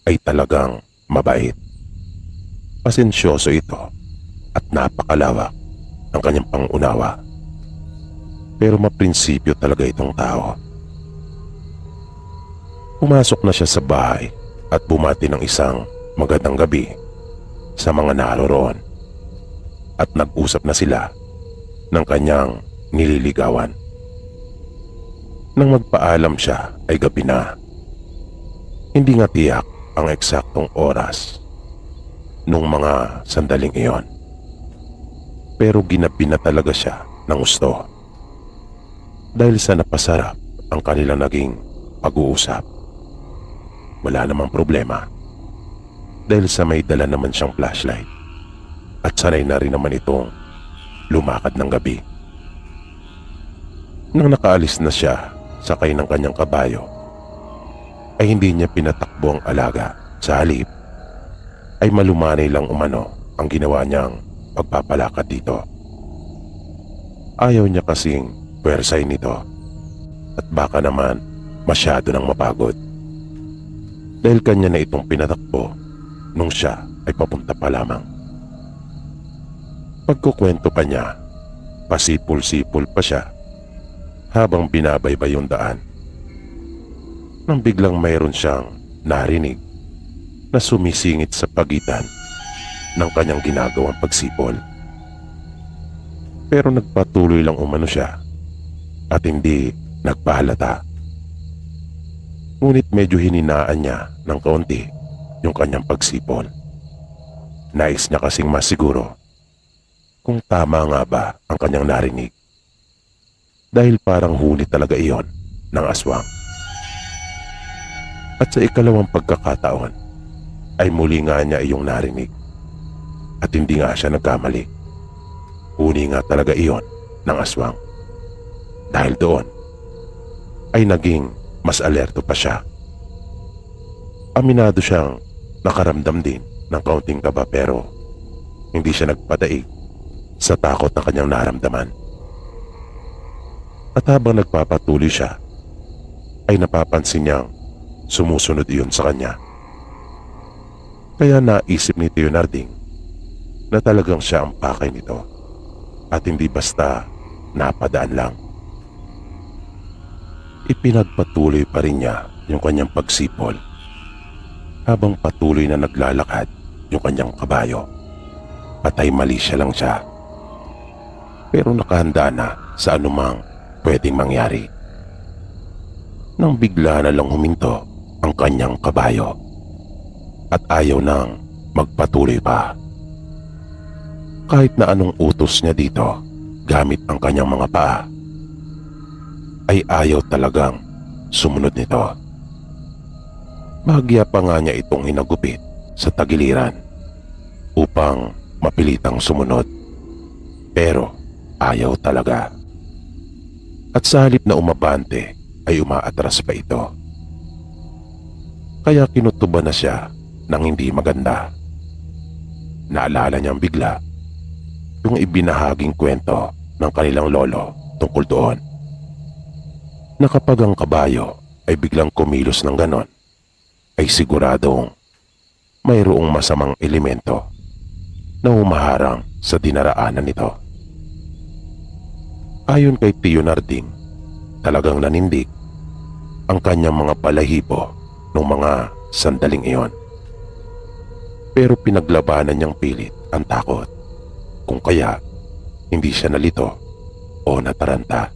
ay talagang mabait. Pasensyoso ito at napakalawak ang kanyang pangunawa. Pero maprinsipyo talaga itong tao. Pumasok na siya sa bahay at bumati ng isang magandang gabi sa mga naroroon. at nag-usap na sila ng kanyang nililigawan. Nang magpaalam siya ay gabi na. Hindi nga tiyak ang eksaktong oras nung mga sandaling iyon. Pero ginabi na talaga siya ng gusto. Dahil sa napasarap ang kanilang naging pag-uusap. Wala namang problema. Dahil sa may dala naman siyang flashlight. At sanay na rin naman itong lumakad ng gabi. Nang nakaalis na siya sakay ng kanyang kabayo, ay hindi niya pinatakbo ang alaga. Sa halip, ay malumanay lang umano ang ginawa niyang pagpapalakad dito. Ayaw niya kasing pwersay nito at baka naman masyado nang mapagod. Dahil kanya na itong pinatakbo nung siya ay papunta pa lamang. Pagkukwento pa niya, pasipul-sipul pa siya habang binabaybay yung daan. Nang biglang mayroon siyang narinig na sumisingit sa pagitan ng kanyang ginagawang pagsipol. Pero nagpatuloy lang umano siya at hindi nagpahalata. Ngunit medyo hininaan niya ng kaunti yung kanyang pagsipol. Nais niya kasing masiguro kung tama nga ba ang kanyang narinig. Dahil parang huli talaga iyon ng aswang. At sa ikalawang pagkakataon ay muli nga niya iyong narinig. At hindi nga siya nagkamali. Huli nga talaga iyon ng aswang. Dahil doon ay naging mas alerto pa siya. Aminado siyang nakaramdam din ng kaunting kaba pero hindi siya nagpadaig sa takot na kanyang naramdaman. At habang nagpapatuloy siya ay napapansin niyang sumusunod iyon sa kanya. Kaya naisip ni Leonarding na talagang siya ang pakay nito at hindi basta napadaan lang. Ipinagpatuloy pa rin niya yung kanyang pagsipol habang patuloy na naglalakad yung kanyang kabayo. Patay mali siya lang siya. Pero nakahanda na sa anumang pwedeng mangyari. Nang bigla na lang huminto ang kanyang kabayo at ayaw nang magpatuloy pa. Kahit na anong utos niya dito gamit ang kanyang mga paa, ay ayaw talagang sumunod nito. Bahagya pa nga niya itong hinagupit sa tagiliran upang mapilitang sumunod. Pero ayaw talaga. At sa halip na umabante ay umaatras pa ito. Kaya kinutuban na siya ng hindi maganda. Naalala niyang bigla yung ibinahaging kwento ng kanilang lolo tungkol doon. Na kapag ang kabayo ay biglang kumilos ng ganon, ay siguradong mayroong masamang elemento na humaharang sa dinaraanan nito. Ayon kay Leonarding, talagang nanindig ang kanyang mga balahibo nung mga sandaling iyon. Pero pinaglabanan niyang pilit ang takot, kung kaya hindi siya nalito o nataranta.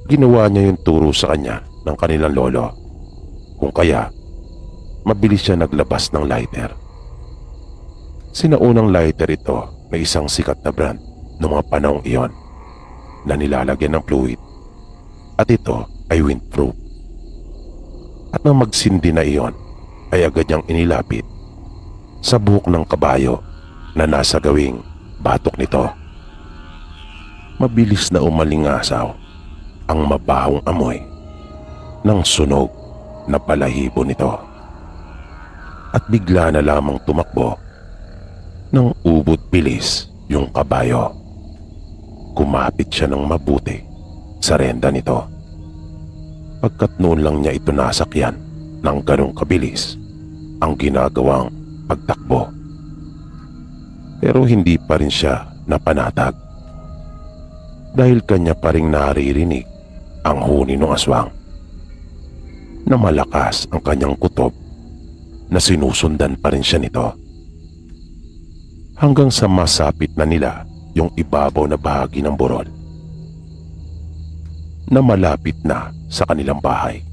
Ginawa niya yung turo sa kanya ng kanilang lolo, kung kaya mabilis siya naglabas ng lighter. Sinaunang lighter ito na isang sikat na brand noong mga panahong iyon na nilalagyan ng fluid, at ito ay windproof. At nang magsindi na iyon ay agad niyang inilapit sa buhok ng kabayo na nasa gawing batok nito. Mabilis na umalingasaw ang mabahong amoy ng sunog na balahibo nito. At bigla na lamang tumakbo ng ubod bilis yung kabayo. Kumapit siya ng mabuti sa renda nito. Pagkat noon lang niya ito nasakyan ng ganong kabilis ang ginagawang pagtakbo. Pero hindi pa rin siya napanatag dahil kanya pa ring naririnig ang huni ng aswang na malakas ang kanyang kutob na sinusundan pa rin siya nito. hanggang sa masapit na nila yung ibabaw na bahagi ng burol na malapit na sa kanilang bahay.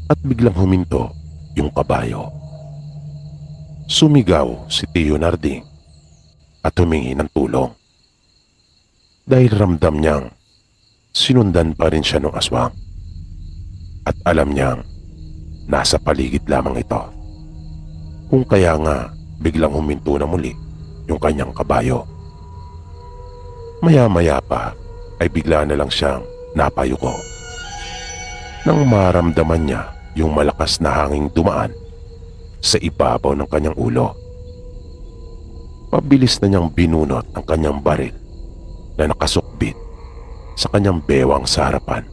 At biglang huminto yung kabayo. Sumigaw si Tio Narding at humingi ng tulong dahil ramdam niyang sinundan pa rin siya ng aswang at alam niyang nasa paligid lamang ito. Kung kaya nga biglang huminto na muli yung kanyang kabayo. Maya-maya pa ay bigla na lang siyang napayuko nang maramdaman niya yung malakas na hanging dumaan sa ibabaw ng kanyang ulo. Mabilis na niyang binunot ang kanyang baril na nakasukbit sa kanyang bewang sa harapan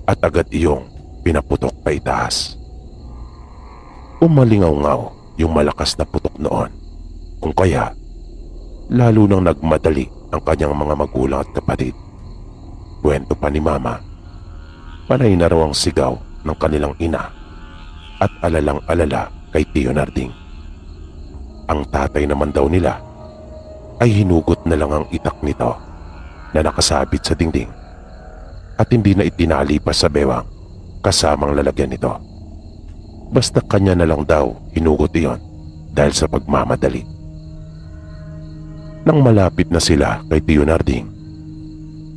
at agad iyong pinaputok pa itaas. Umalingaw-ngaw yung malakas na putok noon, kung kaya lalo nang nagmadali ang kanyang mga magulang at kapatid. Kwento pa ni Mama, panay na raw ang sigaw ng kanilang ina at alalang-alala kay Tio Narding. Ang tatay naman daw nila ay hinugot na lang ang itak nito na nakasabit sa dingding at hindi na itinali pa sa bewang kasamang lalagyan nito. Basta kanya na lang daw hinugot iyon dahil sa pagmamadali. Nang malapit na sila kay Tio Narding,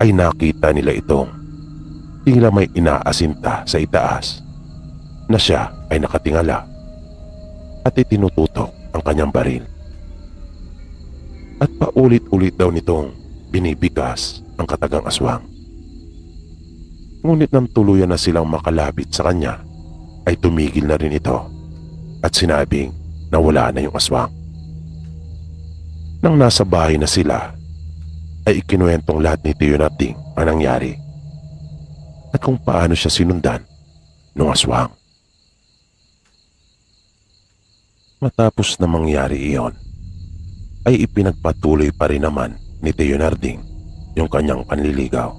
ay nakita nila itong tila may inaasinta sa itaas na siya ay nakatingala at itinututok ang kanyang baril. At paulit-ulit daw nitong binibigas ang katagang aswang. Ngunit nang tuluyan na silang makalapit sa kanya, ay tumigil na rin ito at sinabing na wala na yung aswang. Nang nasa bahay na sila, ay ikinuwentong lahat ni Tio Narding ang nangyari at kung paano siya sinundan ng aswang. Matapos na mangyari iyon, ay ipinagpatuloy pa rin naman ni Tio Narding yung kanyang panliligaw.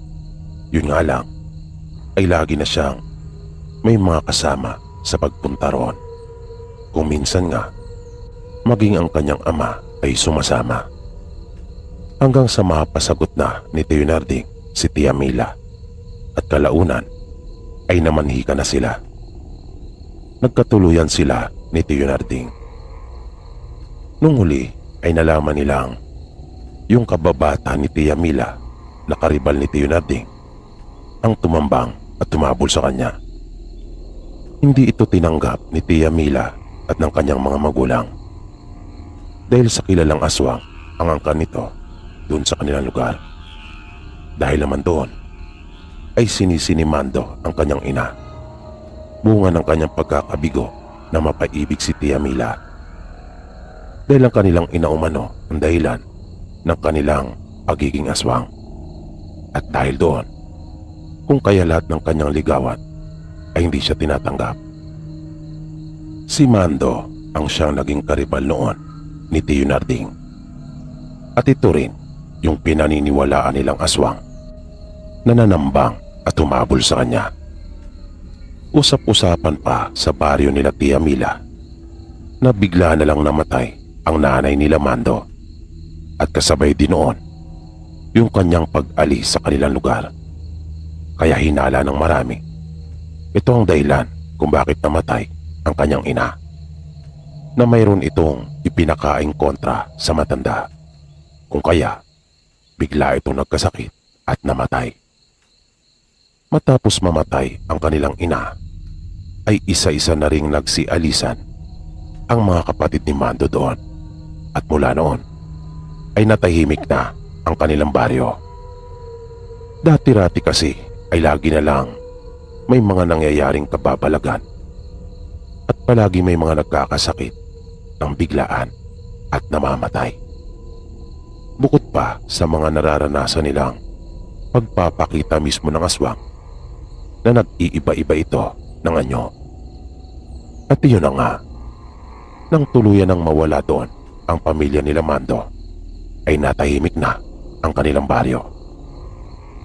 Yun nga lang, ay lagi na siyang may mga kasama sa pagpunta roon. Kung minsan nga, maging ang kanyang ama ay sumasama. Hanggang sa mapasagot na ni Tio Narding si Tia Mila at kalaunan ay namanhika na sila. Nagkatuluyan sila ni Tio Narding. Nung huli ay nalaman nilang yung kababata ni Tia Mila na karibal ni Tio Narding ang tumambang at tumabol sa kanya. Hindi ito tinanggap ni Tia Mila at ng kanyang mga magulang dahil sa kilalang aswang ang angkan nito doon sa kanilang lugar. Dahil naman doon ay sinisinimando ang kanyang ina, bunga ng kanyang pagkakabigo na mapaibig si Tia Mila. Dahil ang kanilang ina umano ang dahilan ng kanilang pagiging aswang. At dahil doon, kung kaya lahat ng kanyang ligawan ay hindi siya tinatanggap. Si Mando ang siyang naging karibal noon ni Tio Narding. At ito rin yung pinaniniwalaan nilang aswang na nanambang at humabol sa kanya. Usap-usapan pa sa baryo nila Tia Mila na bigla na lang namatay ang nanay nila Mando at kasabay din noon yung kanyang pag-alis sa kanilang lugar. Kaya hinala ng marami, ito ang dahilan kung bakit namatay ang kanyang ina, na mayroon itong ipinakaing kontra sa matanda, kung kaya bigla itong nagkasakit at namatay. Matapos mamatay ang kanilang ina, ay isa-isa na ring nagsialisan ang mga kapatid ni Mando doon. At mula noon ay natahimik na ang kanilang baryo. Dati-rati kasi ay lagi na lang may mga nangyayaring kababalagan at palagi may mga nagkakasakit ng biglaan at namamatay. Bukod pa sa mga nararanasan nilang pagpapakita mismo ng aswang na nag-iiba-iba ito ng anyo. At iyon na nga, nang tuluyan ng mawala doon ang pamilya nila Mando, ay natahimik na ang kanilang baryo.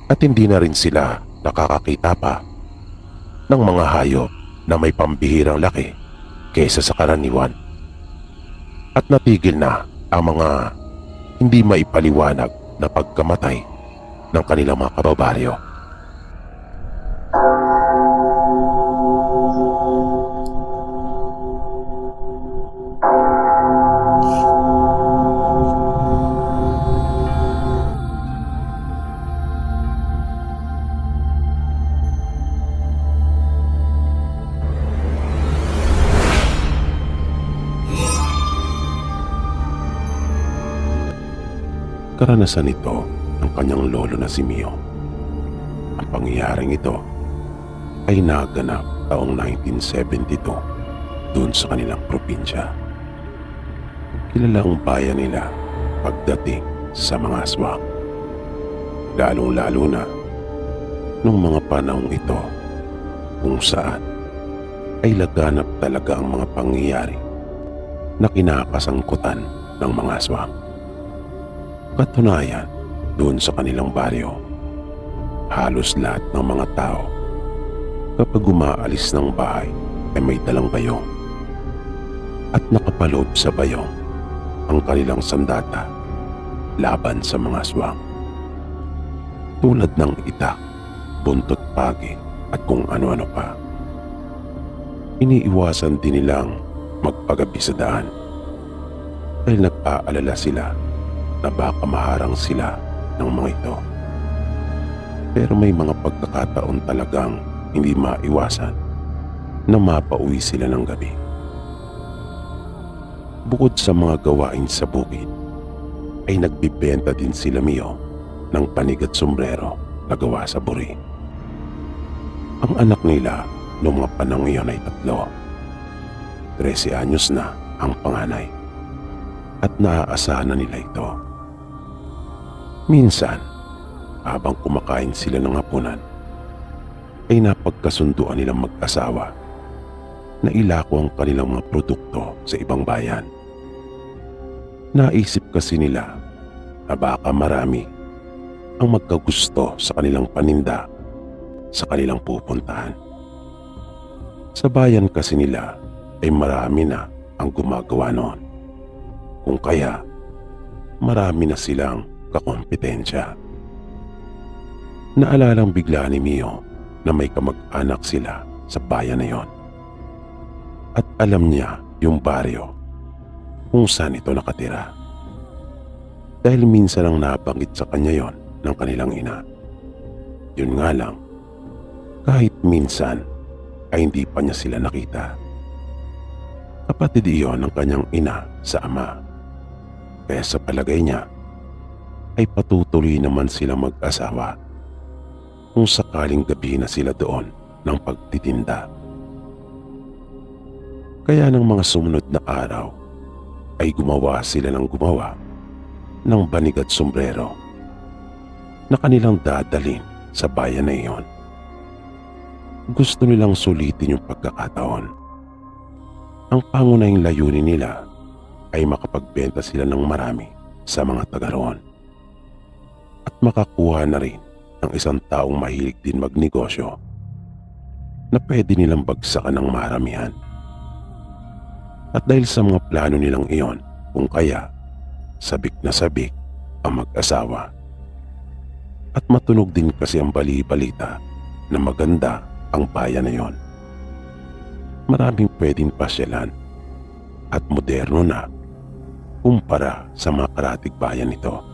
At hindi na rin sila nakakakita pa ng mga hayop na may pambihirang laki kaysa sa karaniwan. at natigil na ang mga hindi maipaliwanag na pagkamatay ng kanilang mga kababaryo. Karanasan ito ng kanyang lolo na si Mio. Ang pangyayaring ito ay naganap taong 1972 doon sa kanilang probinsya. Kilala ang bayan nila pagdating sa mga aswang. Lalong-lalo na nung mga panahong ito kung saan ay laganap talaga ang mga pangyayari na kinakasangkutan ng mga aswang. Katunayan, doon sa kanilang baryo, halos lahat ng mga tao kapag umaalis ng bahay ay may dalang bayong at nakapaloob sa bayong ang kanilang sandata laban sa mga aswang. Tulad ng itak, buntot pagi at kung ano-ano pa. Iniiwasan din nilang magpagabi sa daan dahil nag-aalala sila na baka maharang sila ng mga ito. Pero may mga pagkakataon talagang hindi maiwasan na mapauwi sila ng gabi. Bukod sa mga gawain sa bukid, ay nagbibenta din sila Mio ng panig at sombrero na gawa sa buri. Ang anak nila noong mga panahon iyon ay 3. 13 anyos na ang panganay at naaasahan na nila ito. Minsan, habang kumakain sila ng hapunan, ay napagkasunduan nilang mag-asawa na ilako ang kanilang mga produkto sa ibang bayan. Naisip kasi nila na baka marami ang magkagusto sa kanilang paninda sa kanilang pupuntahan. Sa bayan kasi nila ay marami na ang gumagawa noon. Kung kaya, marami na silang kakompetensya. Naalalang bigla ni Mio na may kamag-anak sila sa bayan na yon. At alam niya yung baryo kung saan ito nakatira. Dahil minsan ang nabanggit sa kanya yon ng kanilang ina. Yun nga lang, kahit minsan ay hindi pa niya sila nakita. Kapatid iyon ng kanyang ina sa ama. Kaya sa palagay niya, ay patutuloy naman sila mag-asawa kung sakaling gabi na sila doon ng pagtitinda. Kaya ng mga sumunod na araw ay gumawa sila ng banig at sombrero na kanilang dadalhin sa bayan na iyon. Gusto nilang sulitin yung pagkakataon. Ang pangunahing layunin nila ay makapagbenta sila ng marami sa mga taga roon at makakuha na rin ng isang taong mahilig din magnegosyo na pwede nilang bagsakan ng maramihan. At dahil sa mga plano nilang iyon, kung kaya, sabik na sabik ang mag-asawa. At matunog din kasi ang bali-balita na maganda ang bayan na iyon. Maraming pwedeng pasyalan at moderno na kumpara sa mga karatig bayan nito.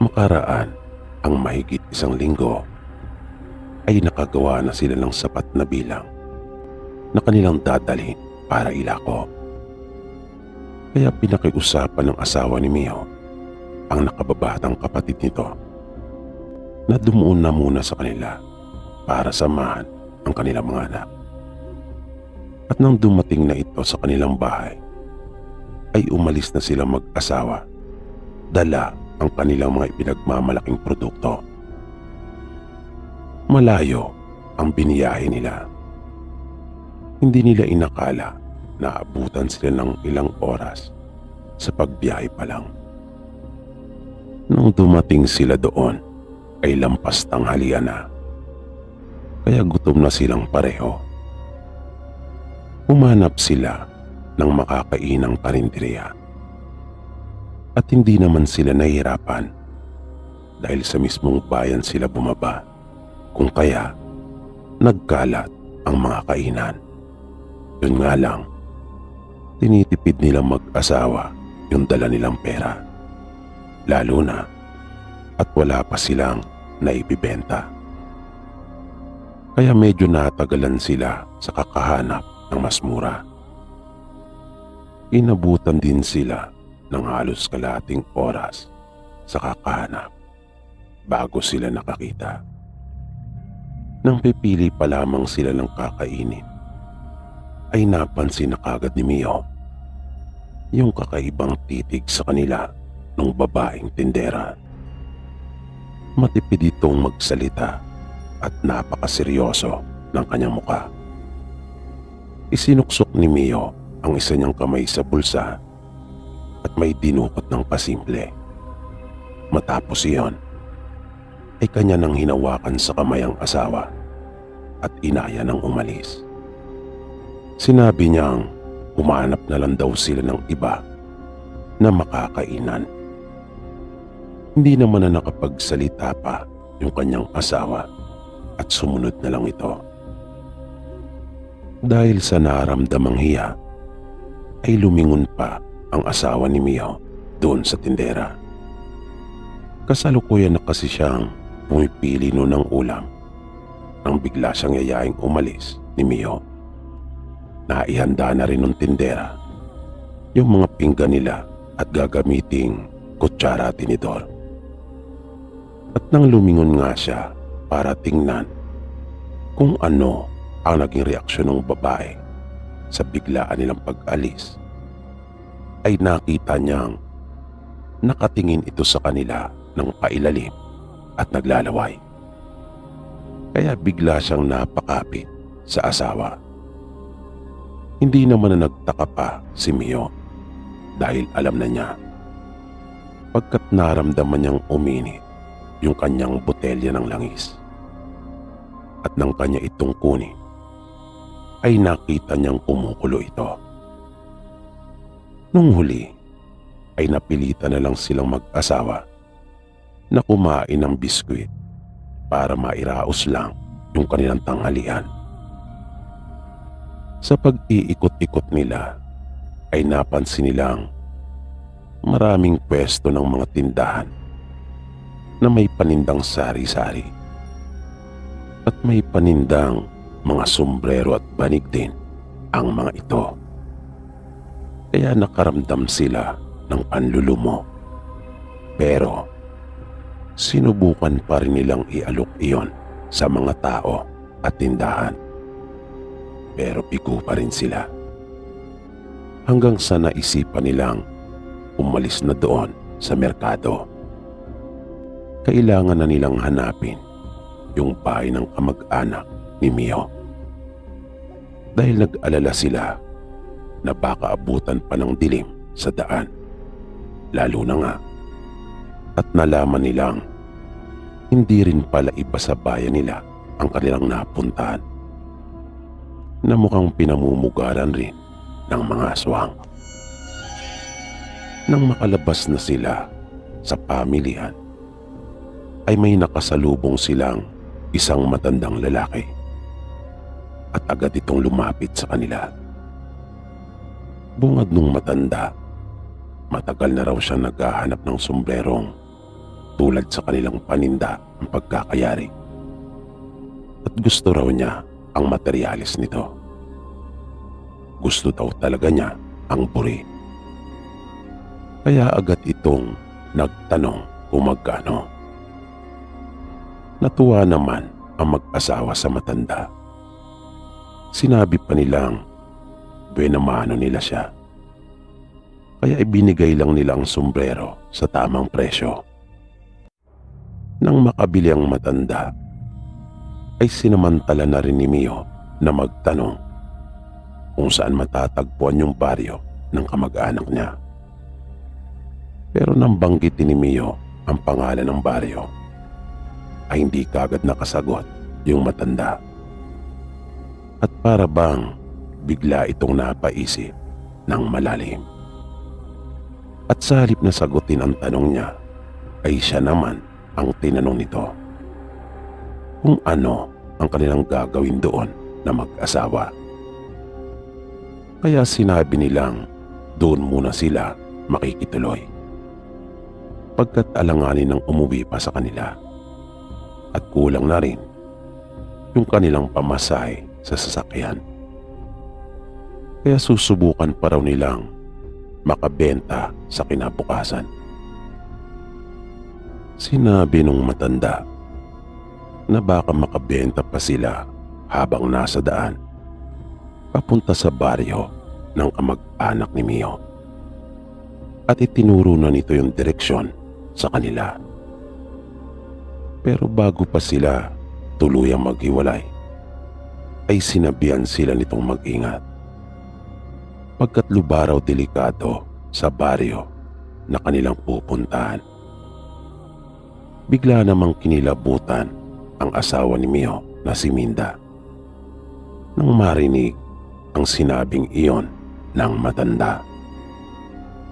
Makaraan ang mahigit 1 linggo ay nakagawa na sila ng sapat na bilang na kanilang dadalhin para ilako. Kaya pinakiusapan ng asawa ni Mio ang nakababatang kapatid nito na dumuon na muna sa kanila para samahan ang kanilang mga anak. At nang dumating na ito sa kanilang bahay, ay umalis na sila mag-asawa, dala ang kanilang mga ipinagmamalaking produkto. Malayo ang biniyahe nila. Hindi nila inakala na abutan sila ng ilang oras sa pagbiyahe pa lang. Nang dumating sila doon ay lampas tanghalian na. Kaya gutom na silang pareho. Humanap sila ng makakainang karinderya. At hindi naman sila nahihirapan dahil sa mismong bayan sila bumaba, kung kaya nagkalat ang mga kainan. Yun nga lang, tinitipid nilang mag-asawa yung dala nilang pera, lalo na at wala pa silang naibibenta. Kaya medyo natagalan sila sa kakahanap ng mas mura. Inabutan din sila ng halos kalahating oras sa kakahanap bago sila nakakita. Nang pipili pa lamang sila ng kakainin, ay napansin na kagad ni Mio yung kakaibang titig sa kanila ng babaeng tindera. Matipid itong magsalita at napakaseryoso ng kanyang muka. Isinuksok ni Mio ang isa niyang kamay sa bulsa at may dinukot ng pasimple. Matapos iyon, ay kanya nang hinawakan sa kamay ang asawa at inaya ng umalis. Sinabi niyang humanap na lang daw sila ng iba na makakainan. Hindi naman na nakapagsalita pa yung kanyang asawa at sumunod na lang ito. Dahil sa naramdamang hiya, ay lumingon pa ang asawa ni Mio doon sa tindera. Kasalukuyan na kasi siyang pumipili noon ng ulam nang bigla siyang yayaing umalis ni Mio. Naihanda na rin ng tindera yung mga pinggan nila at gagamiting kutsara at tinidor. At nang lumingon nga siya para tingnan kung ano ang naging reaksyon ng babae sa biglaan nilang pag-alis, ay nakita niyang nakatingin ito sa kanila ng pailalim at naglalaway. Kaya bigla siyang napakapit sa asawa. Hindi naman na nagtaka pa si Mio dahil alam na niya, pagkat naramdaman niyang uminit yung kanyang botelya ng langis. At nang kanya itong kunin, ay nakita niyang kumukulo ito. Nung huli, ay napilitan na lang silang mag-asawa na kumain ng biskwit para mairaos lang yung kanilang tanghalian. Sa pag-iikot-ikot nila, ay napansin nilang maraming pwesto ng mga tindahan na may panindang sari-sari at may panindang mga sombrero at banig din ang mga ito. Kaya nakaramdam sila ng panlulumo. Pero sinubukan pa rin nilang ialok iyon sa mga tao at tindahan. Pero bigo pa rin sila. Hanggang sa naisipan nilang umalis na doon sa merkado. Kailangan na nilang hanapin yung bahay ng kamag-anak ni Mio. Dahil nag-alala sila na baka abutan pa ng dilim sa daan. Lalo na nga at nalaman nilang hindi rin pala iba sa bayan nila ang kanilang napuntahan, na mukhang pinamumugaran rin ng mga aswang. Nang makalabas na sila sa pamilihan, ay may nakasalubong silang isang matandang lalaki at agad itong lumapit sa kanila. Bungad nung matanda, matagal na raw siyang naghahanap ng sombrerong tulad sa kanilang paninda ang pagkakayari. At gusto raw niya ang materyales nito. Gusto daw talaga niya ang buri. Kaya agad itong nagtanong kung magkano. Natuwa naman ang mag-asawa sa matanda. Sinabi pa nilang buena mano nila siya. Kaya ibinigay lang nila ang sombrero sa tamang presyo. Nang makabili ang matanda, ay sinamantala na rin ni Mio na magtanong kung saan matatagpuan yung baryo ng kamag-anak niya. Pero nang banggitin ni Mio ang pangalan ng baryo, ay hindi kagad nakasagot yung matanda. At para bang bigla itong napaisip ng malalim. At sa halip na sagutin ang tanong niya, ay siya naman ang tinanong nito kung ano ang kanilang gagawin doon na mag-asawa. Kaya sinabi nilang doon muna sila makikituloy, pagkat alanganin ng umuwi pa sa kanila at kulang na rin yung kanilang pamasahe sa sasakyan. Kaya susubukan pa raw nilang makabenta sa kinabukasan. Sinabi nung matanda na baka makabenta pa sila habang nasa daan papunta sa baryo ng kamag-anak ni Mio, at itinuro na nito yung direksyon sa kanila. Pero bago pa sila tuluyang maghiwalay, ay sinabihan sila nitong mag-ingat, pagkat lubaraw delikado sa baryo na kanilang pupuntahan. Bigla namang kinilabutan ang asawa ni Mio na si Minda nang marinig ang sinabing iyon ng matanda.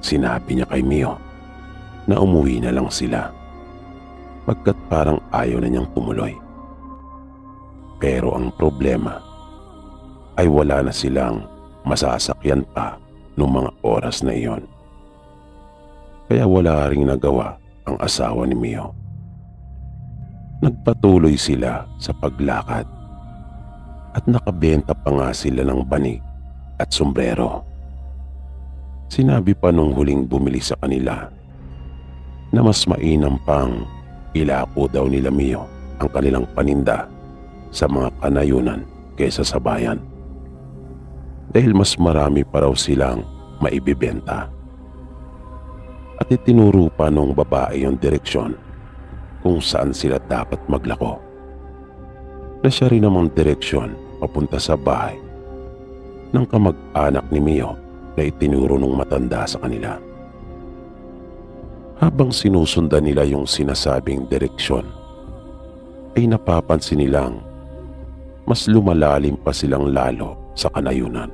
Sinabi niya kay Mio na umuwi na lang sila, pagkat parang ayaw na niyang tumuloy. Pero ang problema ay wala na silang masasakyan pa noong mga oras na iyon. Kaya wala ring nagawa ang asawa ni Mio. Nagpatuloy sila sa paglakad at nakabenta pa nga sila ng banig at sombrero. Sinabi pa nung huling bumili sa kanila na mas mainam pang ilako daw nila Mio ang kanilang paninda sa mga kanayunan kaysa sa bayan, dahil mas marami pa raw silang maibibenta. At itinuro pa nung babae yung direksyon kung saan sila dapat maglako, na siya rin namang direksyon papunta sa bahay ng kamag-anak ni Mio na itinuro nung matanda sa kanila. Habang sinusundan nila yung sinasabing direksyon, ay napapansin nilang mas lumalalim pa silang lalo sa kanayunan.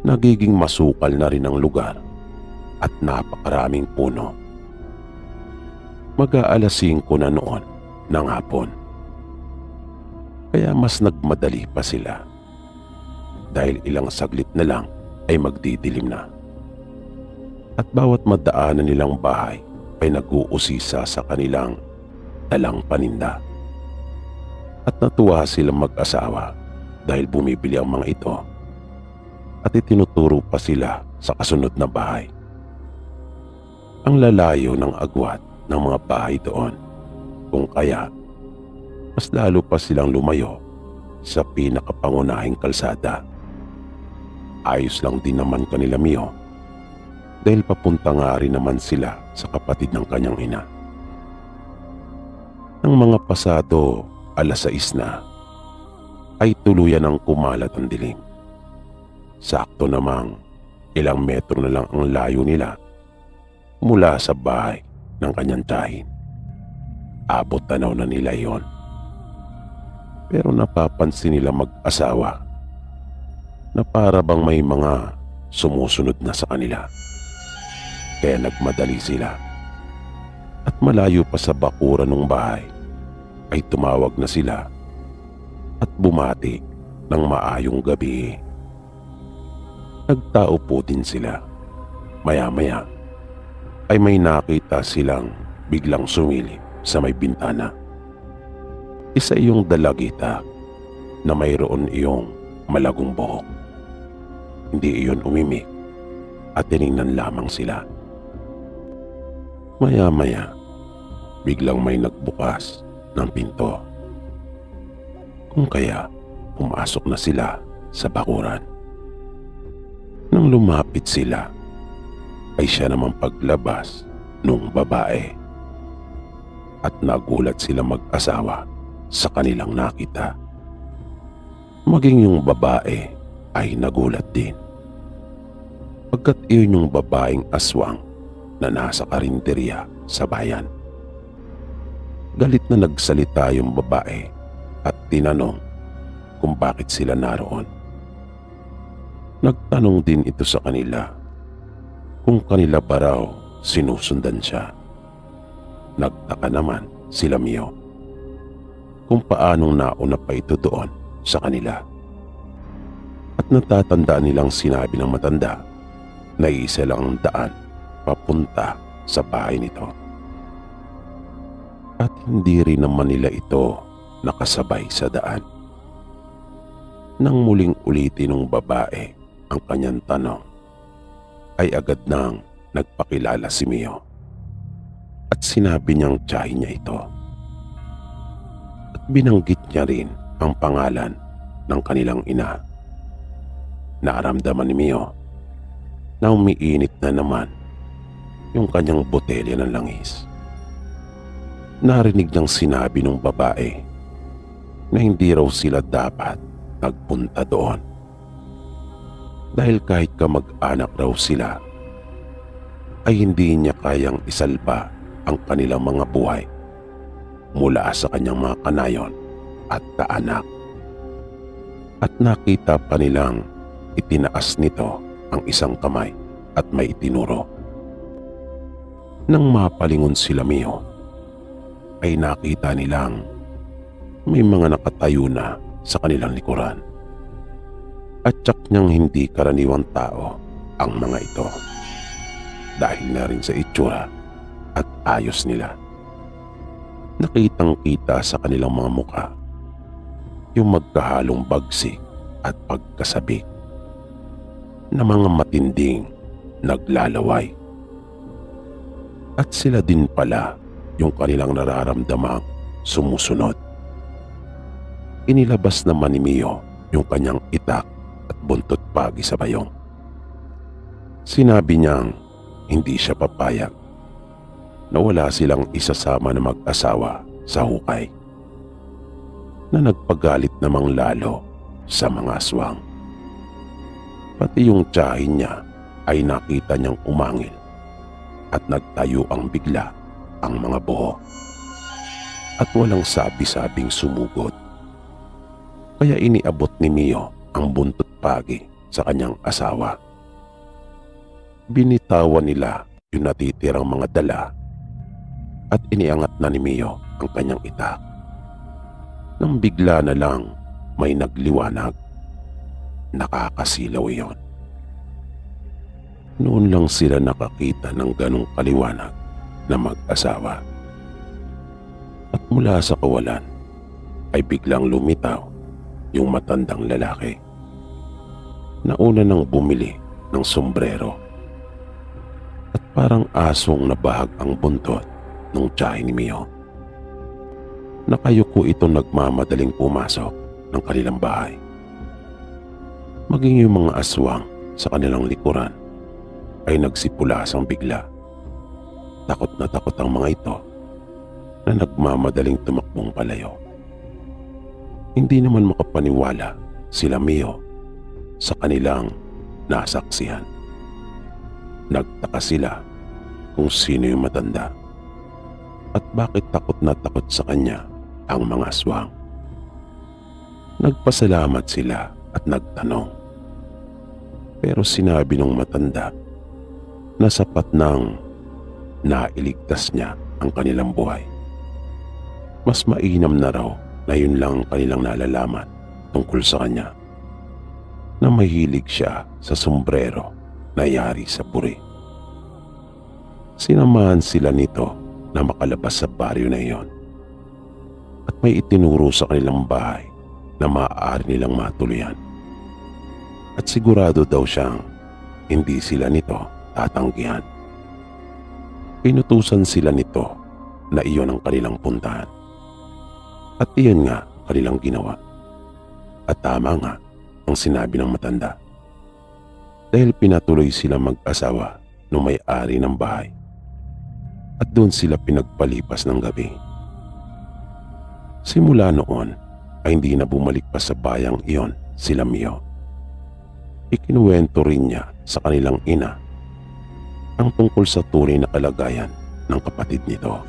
Nagiging masukal na rin ang lugar at napakaraming puno. Mag-aalas 5 na noon ng hapon. Kaya mas nagmadali pa sila, dahil ilang saglit na lang ay magdidilim na. At bawat madaanan nilang bahay ay nag-uusisa sa kanilang dalang paninda. At natuwa silang mag-asawa dahil bumibili ang mga ito, at itinuturo pa sila sa kasunod na bahay. Ang lalayo ng agwat ng mga bahay doon, kung kaya mas lalo pa silang lumayo sa pinakapangunahing kalsada. Ayos lang din naman kanila Mio, dahil papunta nga rin naman sila sa kapatid ng kanyang ina. Nang mga pasado 6:00 na, ay tuluyan ang kumalat ang dilim. Sakto namang ilang metro na lang ang layo nila mula sa bahay ng kanyang tiyahin. Abot tanaw na nila yon. Pero napapansin nila mag-asawa na para bang may mga sumusunod na sa kanila. Kaya nagmadali sila, at malayo pa sa bakuran ng bahay ay tumawag na sila at bumati ng maayong gabi. Nagtao po din sila. Maya-maya ay may nakita silang biglang sumilip sa may bintana. Isa iyong dalagita na mayroon iyong malagong buhok. Hindi iyon umimik at tiningnan lamang sila. Maya-maya, biglang may nagbukas ng pinto. Kung kaya, pumasok na sila sa bakuran. Nang lumapit sila, ay siya namang paglabas nung babae. At nagulat sila mag-asawa sa kanilang nakita. Maging yung babae ay nagulat din, pagkat iyon yung babaeng aswang na nasa karinderya sa bayan. Galit na nagsalita yung babae at tinanong kung bakit sila naroon. Nagtanong din ito sa kanila kung kanila ba raw sinusundan siya. Nagtaka naman sila Mio kung paanong nauna pa ito doon sa kanila. At natatandaan nilang sinabi ng matanda na isa lang ang daan papunta sa bahay nito. At hindi rin naman nila ito nakasabay sa daan. Nang muling ulitin ng babae ang kanyang tanong, ay agad nang nagpakilala si Mio at sinabi niyang tiyahin niya ito. At binanggit niya rin ang pangalan ng kanilang ina. Naramdaman ni Mio na umiinit na naman yung kanyang botelya ng langis. Narinig niyang sinabi ng babae na hindi raw sila dapat nagpunta doon. Dahil kahit kamag-anak raw sila, ay hindi niya kayang isalba ang kanilang mga buhay mula sa kanyang mga kanayon at kaanak. At nakita pa nilang itinaas nito ang isang kamay at may itinuro. Nang mapalingon sila Mio, ay nakita nilang may mga nakatayo na sa kanilang likuran. At tsak niyang hindi karaniwang tao ang mga ito dahil na rin sa itsura at ayos nila. Nakitang-kita sa kanilang mga mukha yung magkahalong bagsik at pagkasabik na mga matinding naglalaway. At sila din pala yung kanilang nararamdamang sumusunod. Inilabas naman ni Mio yung kanyang itak at buntot pagi sa bayong. Sinabi niyang hindi siya papayag na wala silang isasama na mag-asawa sa hukay, na nagpagalit namang lalo sa mga aswang. Pati yung tiyahin niya ay nakita niyang umangil at nagtayo ang bigla ang mga buho at walang sabi-sabing sumugod. Kaya iniabot ni Mio ang buntot pagi sa kanyang asawa. Binitawan nila yung natitirang mga dala at iniangat na ni Mio ang kanyang itak. Nang bigla na lang may nagliwanag. Nakakasilaw iyon. Noon lang sila nakakita ng ganong kaliwanag na mag-asawa. At mula sa kawalan ay biglang lumitaw yung matandang lalaki. Nauna nang bumili ng sombrero at parang asong nabahag ang buntot ng tiyahin ni Mio. Nakayuko itong nagmamadaling pumasok ng kanilang bahay. Maging yung mga aswang sa kanilang likuran ay nagsipulasang bigla. Takot na takot ang mga ito na nagmamadaling tumakbong palayo. Hindi naman makapaniwala sila Mio sa kanilang nasaksihan. Nagtaka sila kung sino yung matanda at bakit takot na takot sa kanya ang mga aswang. Nagpasalamat sila at nagtanong. Pero sinabi ng matanda na sapat nang nailigtas niya ang kanilang buhay. Mas mainam na raw na yun lang ang kanilang nalalaman tungkol sa kanya, na mahilig siya sa sombrero na yari sa puri. Sinamahan sila nito na makalabas sa baryo na iyon at may itinuro sa kanilang bahay na maaari nilang matuluyan. At sigurado daw siyang hindi sila nito tatanggihan. Pinutusan sila nito na iyon ang kanilang puntahan. At iyon nga kanilang ginawa. At tama nga ang sinabi ng matanda. Dahil pinatuloy sila mag-asawa nung may-ari ng bahay. At doon sila pinagpalipas ng gabi. Simula noon ay hindi na bumalik pa sa bayang iyon sila Mio. Ikinuwento rin niya sa kanilang ina ang tungkol sa tunay na kalagayan ng kapatid nito.